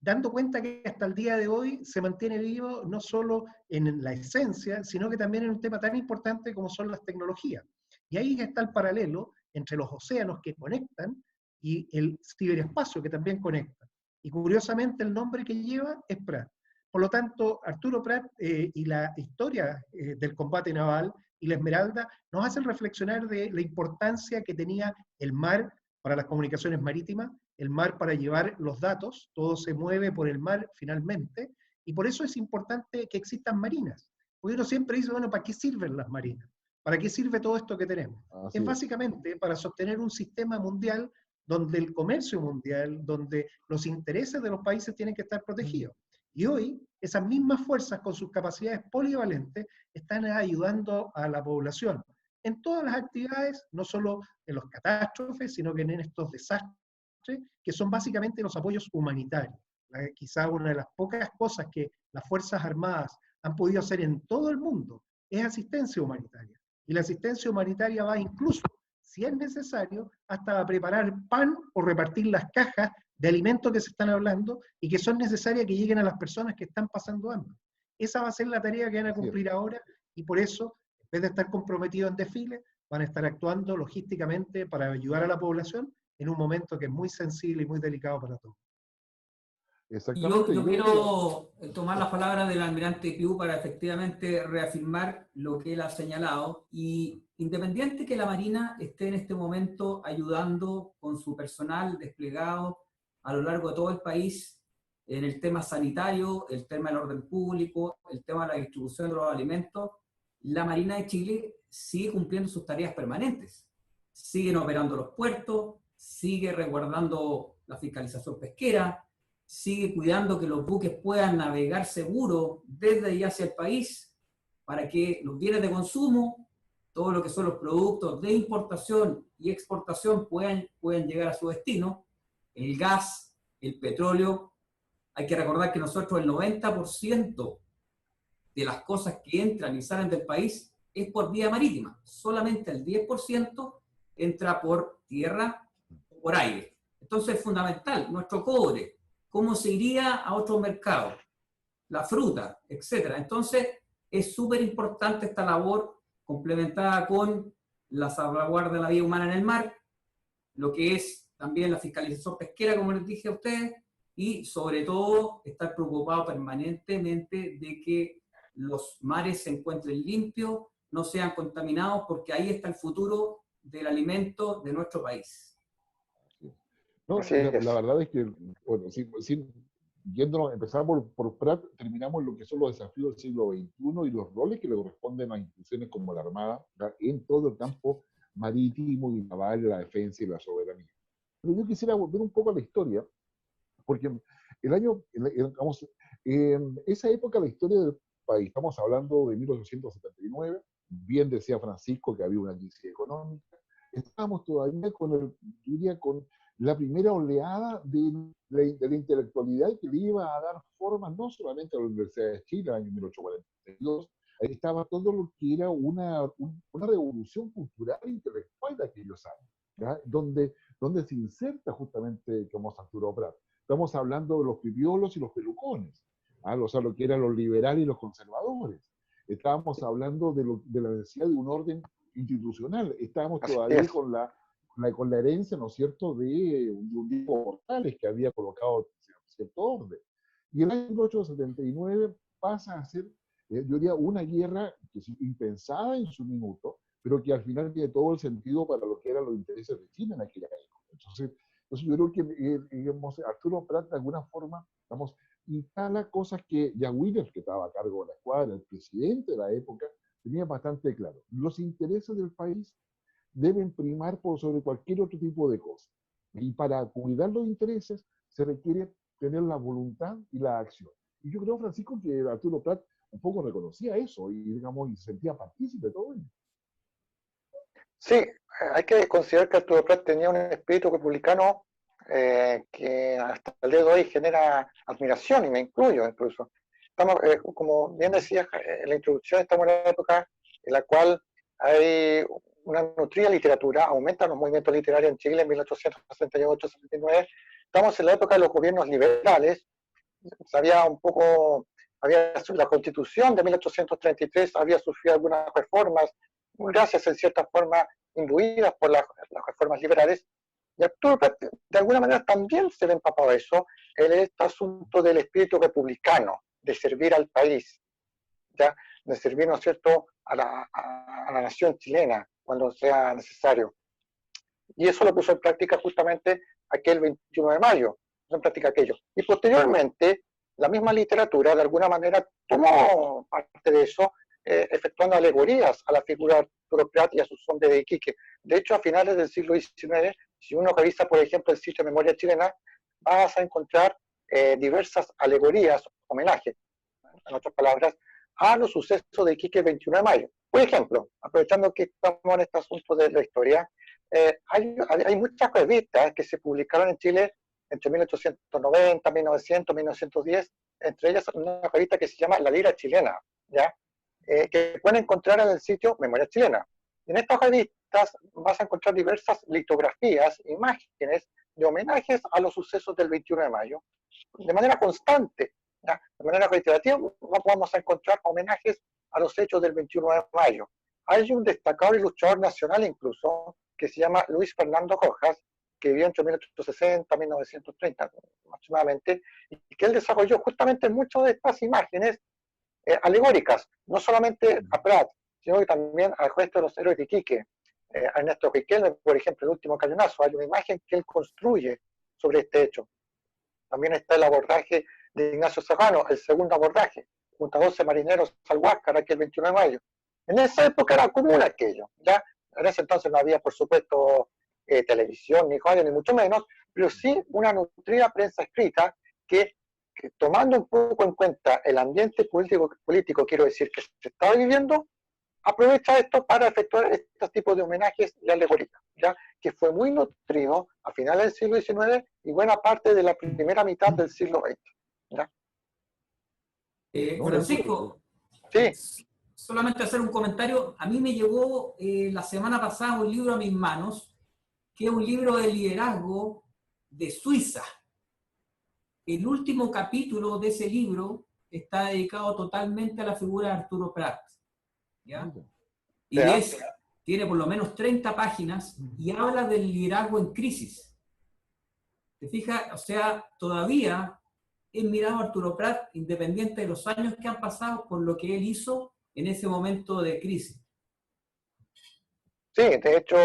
[SPEAKER 4] Dando cuenta que hasta el día de hoy se mantiene vivo no solo en la esencia, sino que también en un tema tan importante como son las tecnologías. Y ahí está el paralelo entre los océanos que conectan y el ciberespacio que también conecta. Y curiosamente el nombre que lleva es Prat. Por lo tanto, Arturo Prat y la historia del combate naval y la Esmeralda nos hacen reflexionar de la importancia que tenía el mar para las comunicaciones marítimas, el mar para llevar los datos, todo se mueve por el mar finalmente, y por eso es importante que existan marinas. Porque uno siempre dice, bueno, ¿para qué sirven las marinas? ¿Para qué sirve todo esto que tenemos? Es básicamente para sostener un sistema mundial donde el comercio mundial, donde los intereses de los países tienen que estar protegidos. Y hoy, esas mismas fuerzas con sus capacidades polivalentes están ayudando a la población en todas las actividades, no solo en los catástrofes, sino que en estos desastres, que son básicamente los apoyos humanitarios. Quizá una de las pocas cosas que las Fuerzas Armadas han podido hacer en todo el mundo es asistencia humanitaria. Y la asistencia humanitaria va incluso, si es necesario, hasta preparar pan o repartir las cajas de alimentos que se están hablando y que son necesarias que lleguen a las personas que están pasando hambre. Esa va a ser la tarea que van a cumplir ahora, y por eso, en vez de estar comprometidos en desfile, van a estar actuando logísticamente para ayudar a la población en un momento que es muy sensible y muy delicado para todos.
[SPEAKER 2] Yo quiero tomar las palabras del almirante Piu para efectivamente reafirmar lo que él ha señalado, y independiente que la Marina esté en este momento ayudando con su personal desplegado a lo largo de todo el país en el tema sanitario, el tema del orden público, el tema de la distribución de los alimentos, la Marina de Chile sigue cumpliendo sus tareas permanentes. Siguen operando los puertos, sigue resguardando la fiscalización pesquera, sigue cuidando que los buques puedan navegar seguros desde y hacia el país para que los bienes de consumo, todo lo que son los productos de importación y exportación puedan llegar a su destino, el gas, el petróleo Hay que recordar que nosotros el 90% de las cosas que entran y salen del país es por vía marítima. Solamente el 10% entra por tierra o por aire. Entonces es fundamental, nuestro cobre, cómo se iría a otros mercados, la fruta, etc. Entonces es súper importante esta labor complementada con la salvaguarda de la vida humana en el mar, lo que es también la fiscalización pesquera, como les dije a ustedes, y sobre todo estar preocupado permanentemente de que los mares se encuentren limpios, no sean contaminados, porque ahí está el futuro del alimento de nuestro país.
[SPEAKER 1] No,
[SPEAKER 3] Así
[SPEAKER 1] la
[SPEAKER 3] es.
[SPEAKER 1] verdad es que, bueno, yéndonos, empezamos por Prat, terminamos lo que son los desafíos del siglo XXI y los roles que le corresponden a instituciones como la Armada, ¿verdad?, en todo el campo marítimo y naval, la defensa y la soberanía. Pero yo quisiera volver un poco a la historia, porque vamos, en esa época la historia del país, estamos hablando de 1879, bien decía Francisco que había una crisis económica, estábamos todavía yo diría, con la primera oleada de la intelectualidad que le iba a dar forma no solamente a la Universidad de Chile en el año 1842, ahí estaba todo lo que era una revolución cultural e intelectual de aquellos años, ¿ya? Donde se inserta justamente como Arturo Prat. Estamos hablando de los pipiolos y los pelucones, ¿ah? O sea, lo que eran los liberales y los conservadores. Estábamos hablando de la necesidad de un orden institucional. Estábamos todavía con la herencia, ¿no es cierto?, de un tipo Portales que había colocado cierto orden. Y el año 1879 pasa a ser, yo diría, una guerra que es impensada en su minuto, pero que al final tiene todo el sentido para lo que eran los intereses de China en aquella época. Entonces yo creo que digamos, Arturo Prat de alguna forma, digamos, instala cosas que ya Wheeler, que estaba a cargo de la escuadra, el presidente de la época, tenía bastante claro. Los intereses del país deben primar por sobre cualquier otro tipo de cosa. Y para cuidar los intereses se requiere tener la voluntad y la acción. Y yo creo, Francisco, que Arturo Prat un poco reconocía eso y, digamos, y se sentía partícipe de todo ello.
[SPEAKER 3] Sí, hay que considerar que Arturo Prat tenía un espíritu republicano que hasta el día de hoy genera admiración, y me incluyo incluso. Estamos, como bien decías en la introducción, estamos en una época en la cual hay una nutrida literatura, aumentan los movimientos literarios en Chile en 1868-69. Estamos en la época de los gobiernos liberales. Había la Constitución de 1833 había sufrido algunas reformas, gracias en cierta forma imbuidas por las reformas liberales, y Arturo de alguna manera también se ve empapado de eso, en este asunto del espíritu republicano, de servir al país, ¿ya? De servir, ¿no es cierto?, a la nación chilena cuando sea necesario. Y eso lo puso en práctica justamente aquel 21 de mayo, puso en práctica aquello. Y posteriormente, la misma literatura de alguna manera tomó parte de eso, efectuando alegorías a la figura de Arturo Prat y a sus hombres de Iquique. De hecho, a finales del siglo XIX, si uno revisa, por ejemplo, el sitio de Memoria Chilena, vas a encontrar diversas alegorías, homenajes, en otras palabras, a los sucesos de Iquique el 21 de mayo. Por ejemplo, aprovechando que estamos en este asunto de la historia, hay muchas revistas que se publicaron en Chile entre 1890, 1900, 1910, entre ellas una revista que se llama La Lira Chilena, ¿ya? Que pueden encontrar en el sitio Memoria Chilena. En estas revistas vas a encontrar diversas litografías, imágenes de homenajes a los sucesos del 21 de mayo, de manera constante, ¿ya? De manera reiterativa vamos a encontrar homenajes a los hechos del 21 de mayo. Hay un destacado ilustrador nacional incluso, que se llama Luis Fernando Rojas, que vivió entre 1860 y 1930 aproximadamente, y que él desarrolló justamente muchas de estas imágenes alegóricas, no solamente a Prat, sino que también al resto de los héroes de Iquique. A Ernesto Riquelme, por ejemplo, el último cañonazo, hay una imagen que él construye sobre este hecho. También está el abordaje de Ignacio Serrano, el segundo abordaje, junto a 12 marineros al Huáscar, aquí el 21 de mayo. En esa época era común aquello, ¿ya? En ese entonces no había, por supuesto, televisión, ni radio, ni mucho menos, pero sí una nutrida prensa escrita que tomando un poco en cuenta el ambiente político, quiero decir, que se estaba viviendo, aprovecha esto para efectuar estos tipos de homenajes y alegorías, ¿ya? Que fue muy nutrido a finales del siglo XIX y buena parte de la primera mitad del siglo XX. ¿Ya?
[SPEAKER 2] Francisco,
[SPEAKER 3] Sí.
[SPEAKER 2] solamente hacer un comentario. A mí me llegó la semana pasada un libro a mis manos, que es un libro de liderazgo de Suiza. El último capítulo de ese libro está dedicado totalmente a la figura de Arturo Prat, ¿ya? Y tiene por lo menos 30 páginas y habla del liderazgo en crisis. ¿Te fijas? O sea, todavía he mirado a Arturo Prat, independiente de los años que han pasado, por lo que él hizo en ese momento de crisis.
[SPEAKER 3] Sí, de hecho,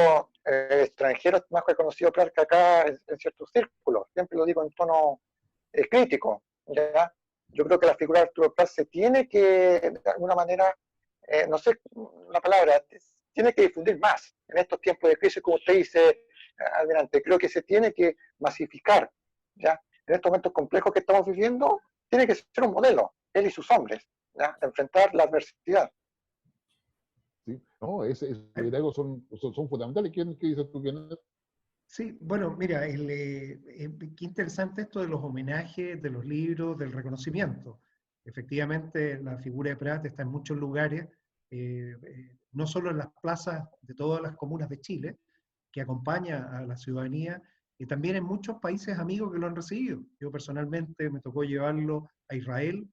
[SPEAKER 3] extranjeros más reconocido Prat que acá en ciertos círculos. Siempre lo digo en tono crítico, ¿ya? Yo creo que la figura de Arturo Prat se tiene que, de alguna manera, no sé la palabra, tiene que difundir más en estos tiempos de crisis, como usted dice, Almirante. Creo que se tiene que masificar, ¿ya? En estos momentos complejos que estamos viviendo, tiene que ser un modelo, él y sus hombres, ¿ya? De enfrentar la adversidad.
[SPEAKER 1] Sí, no, ese liderazgo son fundamentales. ¿Qué dices tú, Kenneth?
[SPEAKER 4] Sí, bueno, mira, qué interesante esto de los homenajes, de los libros, del reconocimiento. Efectivamente, la figura de Prat está en muchos lugares, no solo en las plazas de todas las comunas de Chile, que acompaña a la ciudadanía, y también en muchos países amigos que lo han recibido. Yo personalmente me tocó llevarlo a Israel,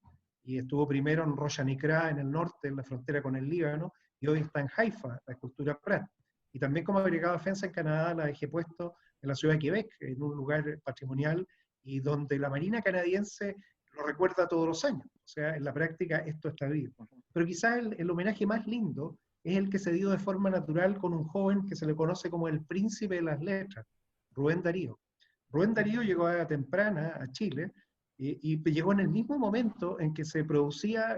[SPEAKER 4] y estuvo primero en Rosh Hanikra, en el norte, en la frontera con el Líbano, y hoy está en Haifa, la escultura Prat. Y también como agregado de defensa en Canadá la dejé puesto en la ciudad de Quebec, en un lugar patrimonial, y donde la Marina canadiense lo recuerda todos los años. O sea, en la práctica esto está vivo. Pero quizás el homenaje más lindo es el que se dio de forma natural con un joven que se le conoce como el príncipe de las letras, Rubén Darío. Rubén Darío llegó a temprana a Chile y llegó en el mismo momento en que se producía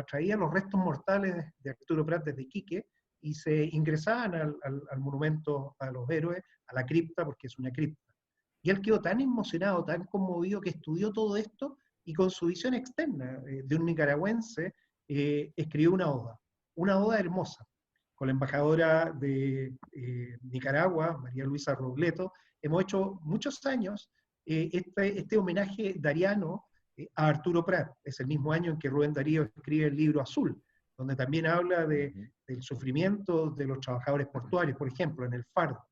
[SPEAKER 4] traían los restos mortales de Arturo Prat desde Iquique, y se ingresaban al monumento a los héroes, a la cripta, porque es una cripta. Y él quedó tan emocionado, tan conmovido, que estudió todo esto y con su visión externa de un nicaragüense escribió una oda hermosa. Con la embajadora de Nicaragua, María Luisa Robleto, hemos hecho muchos años este homenaje dariano a Arturo Prat. Es el mismo año en que Rubén Darío escribe el libro Azul, donde también habla del sufrimiento de los trabajadores portuarios, por ejemplo, en el Fardo.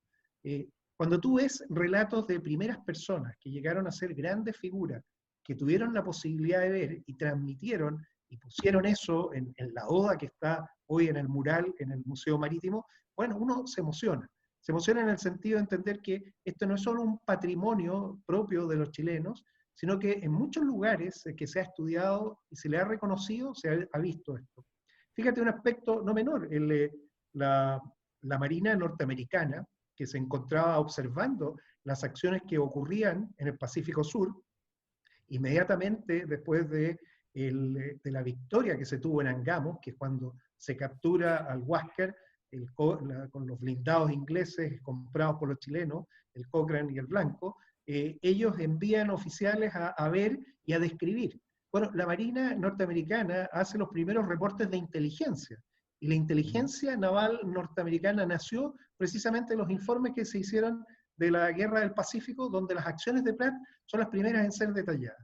[SPEAKER 4] Cuando tú ves relatos de primeras personas que llegaron a ser grandes figuras, que tuvieron la posibilidad de ver y transmitieron y pusieron eso en la oda que está hoy en el mural, en el Museo Marítimo, bueno, uno se emociona. Se emociona en el sentido de entender que esto no es solo un patrimonio propio de los chilenos, sino que en muchos lugares que se ha estudiado y se le ha reconocido, se ha visto esto. Fíjate un aspecto no menor, la Marina norteamericana, que se encontraba observando las acciones que ocurrían en el Pacífico Sur, inmediatamente después de la victoria que se tuvo en Angamos, que es cuando se captura al Huáscar con los blindados ingleses comprados por los chilenos, el Cochrane y el Blanco, ellos envían oficiales a ver y a describir. Bueno, la Marina norteamericana hace los primeros reportes de inteligencia, y la inteligencia naval norteamericana nació precisamente de los informes que se hicieron de la Guerra del Pacífico, donde las acciones de Prat son las primeras en ser detalladas.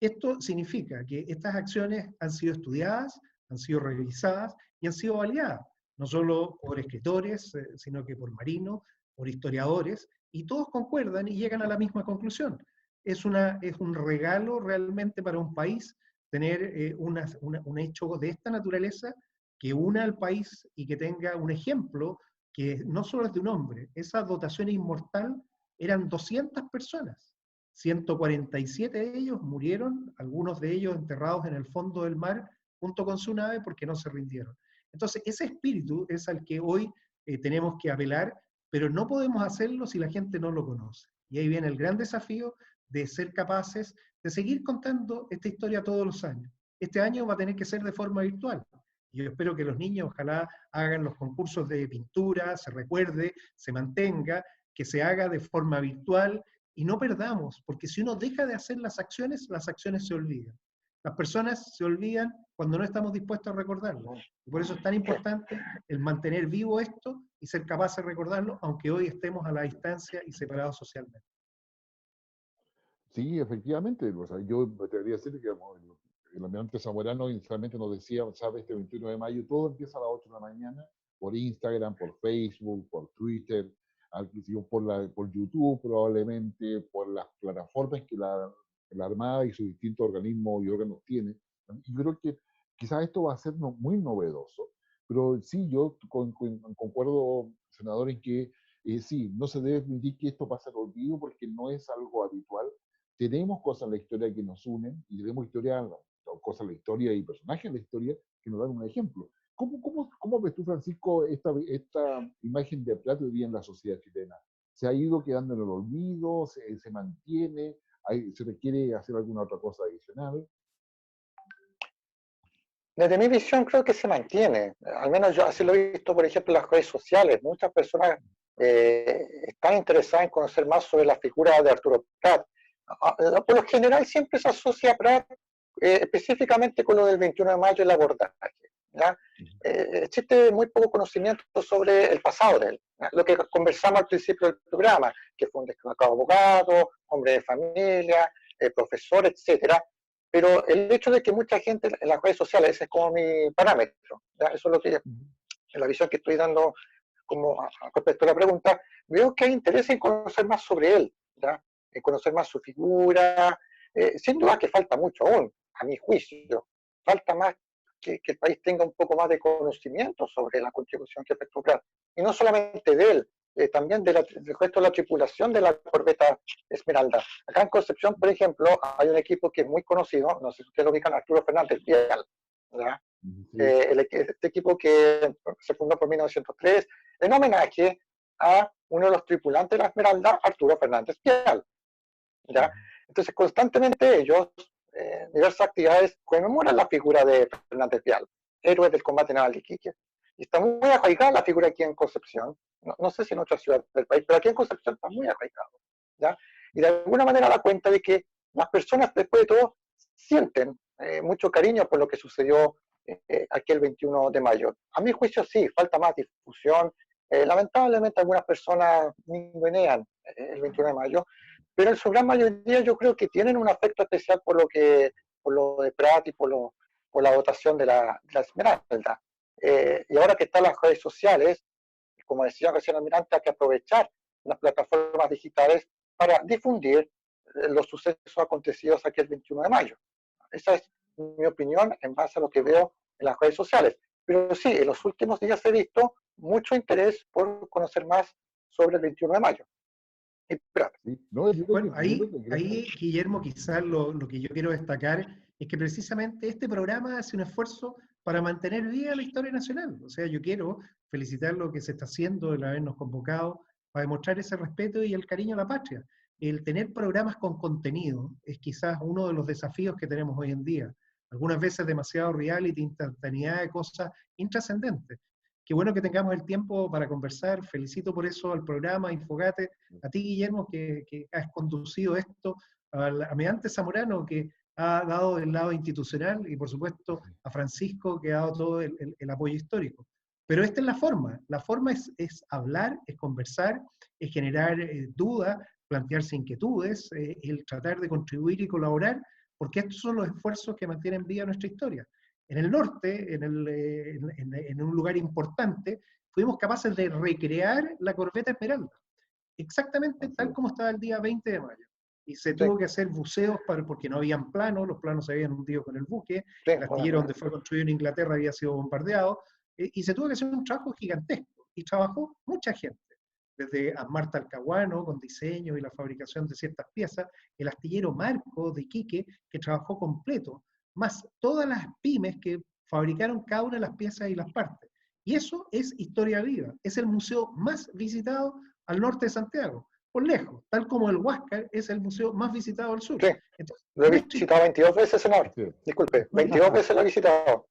[SPEAKER 4] Esto significa que estas acciones han sido estudiadas, han sido revisadas y han sido validadas, no solo por escritores, sino que por marinos, por historiadores, y todos concuerdan y llegan a la misma conclusión. Es un regalo realmente para un país tener un hecho de esta naturaleza que una al país y que tenga un ejemplo que no solo es de un hombre. Esa dotación inmortal eran 200 personas. 147 de ellos murieron, algunos de ellos enterrados en el fondo del mar junto con su nave porque no se rindieron. Entonces, ese espíritu es al que hoy tenemos que apelar, pero no podemos hacerlo si la gente no lo conoce. Y ahí viene el gran desafío de ser capaces de seguir contando esta historia todos los años. Este año va a tener que ser de forma virtual. Yo espero que los niños ojalá hagan los concursos de pintura, se recuerde, se mantenga, que se haga de forma virtual y no perdamos, porque si uno deja de hacer las acciones se olvidan. Las personas se olvidan cuando no estamos dispuestos a recordarlo. Y por eso es tan importante el mantener vivo esto y ser capaces de recordarlo, aunque hoy estemos a la distancia y separados socialmente.
[SPEAKER 1] Sí, efectivamente. O sea, yo me atrevería a decir que el almirante Zamorano inicialmente nos decía, ¿sabes? Este 21 de mayo todo empieza a las 8 de la mañana por Instagram, por Facebook, por Twitter, por YouTube probablemente, por las plataformas que la Armada y sus distintos organismos y órganos tienen. Y creo que quizás esto va a ser muy novedoso. Pero sí, yo concuerdo, senador, en que sí, no se debe permitir que esto pase al olvido porque no es algo habitual. Tenemos cosas en la historia que nos unen y tenemos cosas en la historia y personajes en la historia que nos dan un ejemplo. ¿Cómo ves tú, Francisco, esta imagen de Prat hoy día en la sociedad chilena? ¿Se ha ido quedando en el olvido? ¿Se mantiene? ¿Se requiere hacer alguna otra cosa adicional?
[SPEAKER 3] Desde mi visión creo que se mantiene, al menos yo así lo he visto, por ejemplo, en las redes sociales. Muchas personas están interesadas en conocer más sobre la figura de Arturo Prat. Por lo general siempre se asocia a Prat específicamente con lo del 21 de mayo, el abordaje. ¿Ya? Existe muy poco conocimiento sobre el pasado de él, ¿ya? Lo que conversamos al principio del programa, que fue un destacado abogado, hombre de familia, profesor, etcétera. Pero el hecho de que mucha gente en las redes sociales, ese es como mi parámetro, ¿ya? Eso es lo que, la visión que estoy dando como respecto a la pregunta, veo que hay interés en conocer más sobre él, ¿ya? En conocer más su figura, sin duda que falta mucho aún, a mi juicio, falta más que el país tenga un poco más de conocimiento sobre la contribución que efectuó Prat, y no solamente de él, también del resto de la tripulación de la corbeta Esmeralda. Acá en Concepción, por ejemplo, hay un equipo que es muy conocido, no sé si ustedes lo ubican, Arturo Fernández Vial, ¿ya?
[SPEAKER 1] Sí.
[SPEAKER 3] Este equipo que se fundó por 1903 en homenaje a uno de los tripulantes de la Esmeralda, Arturo Fernández Vial, ¿ya? Entonces, constantemente ellos, diversas actividades, conmemoran la figura de Fernández Vial, héroe del combate naval de Iquique. Y está muy arraigada la figura aquí en Concepción. No sé si en otras ciudades del país, pero aquí en Concepción está muy arraigado, ¿ya? Y de alguna manera da cuenta de que las personas, después de todo, sienten mucho cariño por lo que sucedió aquí el 21 de mayo. A mi juicio, sí, falta más difusión. Lamentablemente, algunas personas ningunean el 21 de mayo, pero en su gran mayoría yo creo que tienen un afecto especial por lo de Prat y por la votación de la Esmeralda. Y ahora que están las redes sociales, como decía recién Almirante, hay que aprovechar las plataformas digitales para difundir los sucesos acontecidos aquí el 21 de mayo. Esa es mi opinión en base a lo que veo en las redes sociales. Pero sí, en los últimos días he visto mucho interés por conocer más sobre el 21 de mayo.
[SPEAKER 1] Sí. No,
[SPEAKER 4] bueno, ahí, Guillermo, quizás lo que yo quiero destacar es que precisamente este programa hace un esfuerzo para mantener viva la historia nacional. O sea, yo quiero felicitar lo que se está haciendo, el habernos convocado, para demostrar ese respeto y el cariño a la patria. El tener programas con contenido es quizás uno de los desafíos que tenemos hoy en día. Algunas veces demasiado reality, instantaneidad de cosas intrascendentes. Qué bueno que tengamos el tiempo para conversar. Felicito por eso al programa Infogate, a ti, Guillermo, que has conducido esto, al almirante Zamorano, que ha dado el lado institucional, y por supuesto a Francisco, que ha dado todo el apoyo histórico. Pero esta es la forma es hablar, es conversar, es generar dudas, plantearse inquietudes, el tratar de contribuir y colaborar, porque estos son los esfuerzos que mantienen viva nuestra historia. En el norte, en un lugar importante, fuimos capaces de recrear la corbeta Esmeralda, exactamente tal como estaba el día 20 de mayo. Y se tuvo que hacer buceos porque no habían planos, los planos se habían hundido con el buque, el astillero donde fue construido en Inglaterra había sido bombardeado, y se tuvo que hacer un trabajo gigantesco, y trabajó mucha gente, desde Marta Alcahuano con diseño y la fabricación de ciertas piezas, el astillero Marco de Iquique, que trabajó completo, más todas las pymes que fabricaron cada una de las piezas y las partes. Y eso es historia viva, es el museo más visitado al norte de Santiago, por lejos, tal como el Huáscar es el museo más visitado al sur.
[SPEAKER 3] Sí, entonces, lo he visitado 22 veces, senador. Disculpe, 22 veces lo he visitado.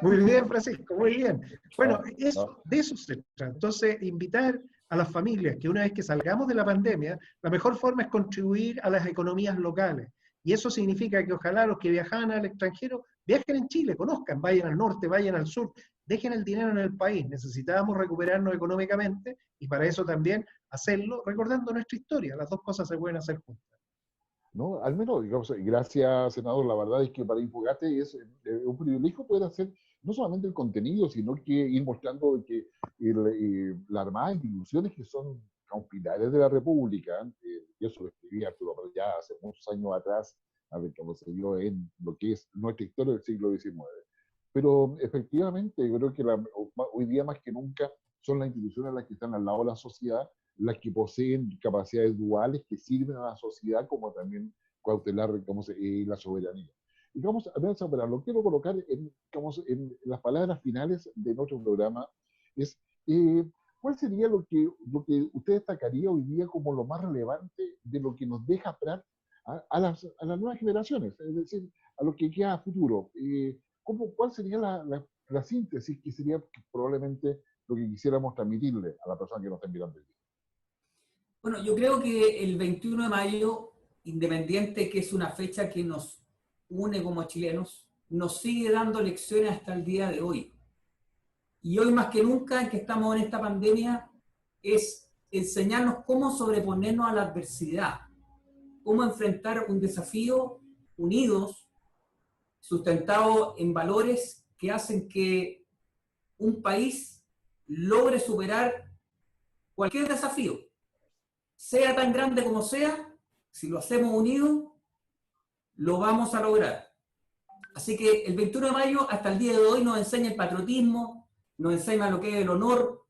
[SPEAKER 4] Muy bien, Francisco, muy bien. Bueno, de eso se trata. Entonces, invitar a las familias que una vez que salgamos de la pandemia, la mejor forma es contribuir a las economías locales. Y eso significa que ojalá los que viajan al extranjero viajen en Chile, conozcan, vayan al norte, vayan al sur, dejen el dinero en el país. Necesitamos recuperarnos económicamente y para eso también hacerlo recordando nuestra historia. Las dos cosas se pueden hacer juntas.
[SPEAKER 1] ¿no? Al menos, digamos, gracias, senador, la verdad es que para Infogate es un privilegio poder hacer no solamente el contenido, sino que ir mostrando que las armadas instituciones que son pilares de la República, y eso lo escribí Arturo Prat ya hace muchos años atrás, a ver cómo se vio en lo que es nuestra historia del siglo XIX. Pero efectivamente, yo creo que hoy día más que nunca son las instituciones las que están al lado de la sociedad, las que poseen capacidades duales que sirven a la sociedad como también cautelar la soberanía. Y vamos a ver, lo quiero colocar en las palabras finales de nuestro programa, es ¿cuál sería lo que usted destacaría hoy día como lo más relevante de lo que nos deja Prat a las nuevas generaciones, es decir, a lo que queda a futuro? ¿Cuál sería la síntesis que sería probablemente lo que quisiéramos transmitirle a la persona que nos está mirando?
[SPEAKER 2] Bueno, yo creo que el 21 de mayo, independiente que es una fecha que nos une como chilenos, nos sigue dando lecciones hasta el día de hoy. Y hoy más que nunca, en que estamos en esta pandemia, es enseñarnos cómo sobreponernos a la adversidad, cómo enfrentar un desafío unidos, sustentado en valores que hacen que un país logre superar cualquier desafío, sea tan grande como sea. Si lo hacemos unidos, lo vamos a lograr. Así que el 21 de mayo hasta el día de hoy nos enseña el patriotismo, nos enseña lo que es el honor,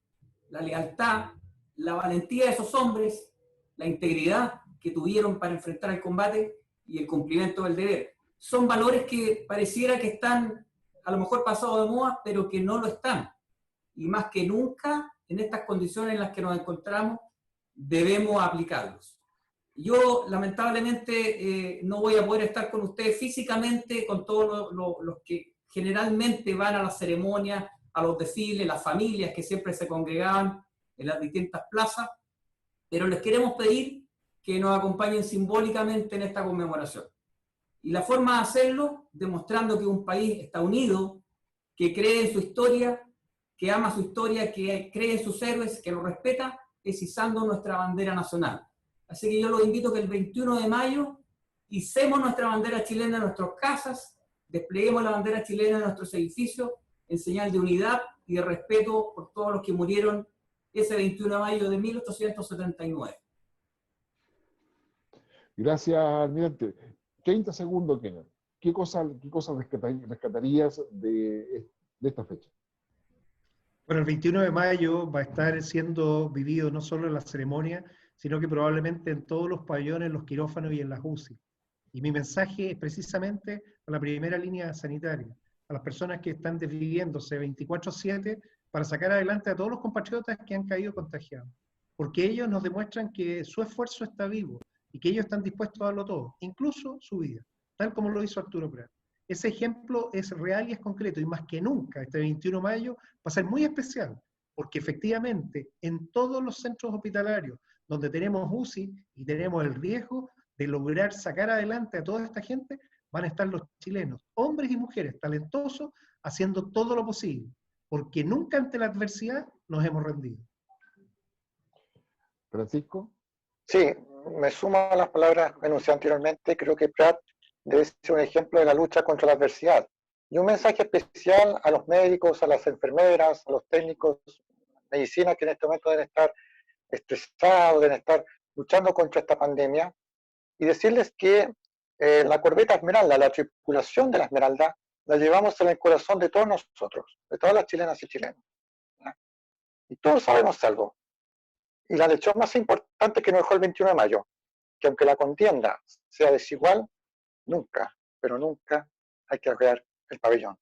[SPEAKER 2] la lealtad, la valentía de esos hombres, la integridad que tuvieron para enfrentar el combate y el cumplimiento del deber. Son valores que pareciera que están a lo mejor pasados de moda, pero que no lo están. Y más que nunca, en estas condiciones en las que nos encontramos, debemos aplicarlos. Yo, lamentablemente, no voy a poder estar con ustedes físicamente, con todos los que generalmente van a las ceremonias, a los desfiles, las familias que siempre se congregaban en las distintas plazas, pero les queremos pedir que nos acompañen simbólicamente en esta conmemoración. Y la forma de hacerlo, demostrando que un país está unido, que cree en su historia, que ama su historia, que cree en sus héroes, que lo respeta, es izando nuestra bandera nacional. Así que yo los invito a que el 21 de mayo izemos nuestra bandera chilena en nuestras casas, despleguemos la bandera chilena en nuestros edificios, en señal de unidad y de respeto por todos los que murieron ese 21 de mayo de 1879.
[SPEAKER 1] Gracias, almirante. 30 segundos, Kenneth. ¿Qué cosas rescatarías de esta fecha?
[SPEAKER 4] Bueno, el 21 de mayo va a estar siendo vivido no solo en la ceremonia, sino que probablemente en todos los pabellones, en los quirófanos y en las UCI. Y mi mensaje es precisamente a la primera línea sanitaria, a las personas que están desviviéndose 24/7 para sacar adelante a todos los compatriotas que han caído contagiados. Porque ellos nos demuestran que su esfuerzo está vivo y que ellos están dispuestos a darlo todo, incluso su vida, tal como lo hizo Arturo Prat. Ese ejemplo es real y es concreto, y más que nunca, este 21 de mayo va a ser muy especial, porque efectivamente en todos los centros hospitalarios donde tenemos UCI y tenemos el riesgo de lograr sacar adelante a toda esta gente, van a estar los chilenos, hombres y mujeres talentosos, haciendo todo lo posible, porque nunca ante la adversidad nos hemos rendido.
[SPEAKER 1] Francisco.
[SPEAKER 3] Sí, me sumo a las palabras enunciadas anteriormente. Creo que Prat debe ser un ejemplo de la lucha contra la adversidad. Y un mensaje especial a los médicos, a las enfermeras, a los técnicos de medicina que en este momento deben estar estresados, deben estar luchando contra esta pandemia, y decirles que la corbeta Esmeralda, la tripulación de la Esmeralda, la llevamos en el corazón de todos nosotros, de todas las chilenas y chilenos. ¿No? Y todos sabemos algo. Y la lección más importante que nos dejó el 21 de mayo, que aunque la contienda sea desigual, nunca, pero nunca hay que arreglar el pabellón.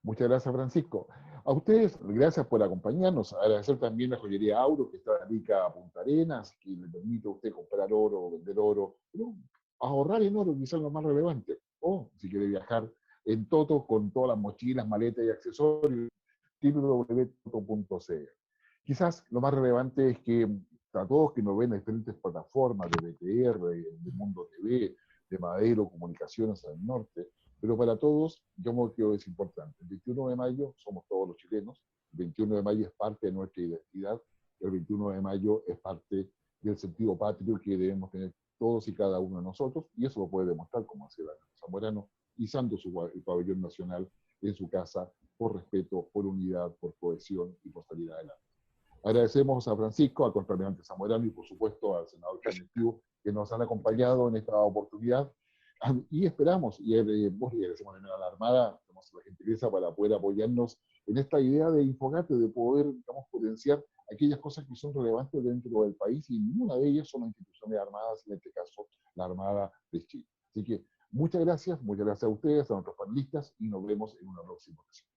[SPEAKER 1] Muchas gracias, Francisco. A ustedes, gracias por acompañarnos. Agradecer también a la joyería Auro, que está dedicada a Punta Arenas, que le permite a usted comprar oro, vender oro, pero ahorrar en oro, quizás lo más relevante. O si quiere viajar en Toto con todas las mochilas, maletas y accesorios, www.toto.cl. Quizás lo más relevante es que a todos que nos ven en diferentes plataformas de BTR, de Mundo TV, de Madero, Comunicaciones al Norte, pero para todos, yo creo que es importante. El 21 de mayo somos todos los chilenos, el 21 de mayo es parte de nuestra identidad, el 21 de mayo es parte del sentido patrio que debemos tener todos y cada uno de nosotros, y eso lo puede demostrar, como hacía Daniel Zamorano, izando el pabellón nacional en su casa, por respeto, por unidad, por cohesión y por salir adelante. Agradecemos a Francisco, al contraalmirante Zamorano y por supuesto al senador Genestivo que nos han acompañado en esta oportunidad. Y esperamos, y vos le agradecemos a la Armada, tenemos la gentileza para poder apoyarnos en esta idea de Infogate, de poder, digamos, potenciar aquellas cosas que son relevantes dentro del país, y ninguna de ellas son las instituciones armadas, en este caso la Armada de Chile. Así que muchas gracias a ustedes, a nuestros panelistas, y nos vemos en una próxima ocasión.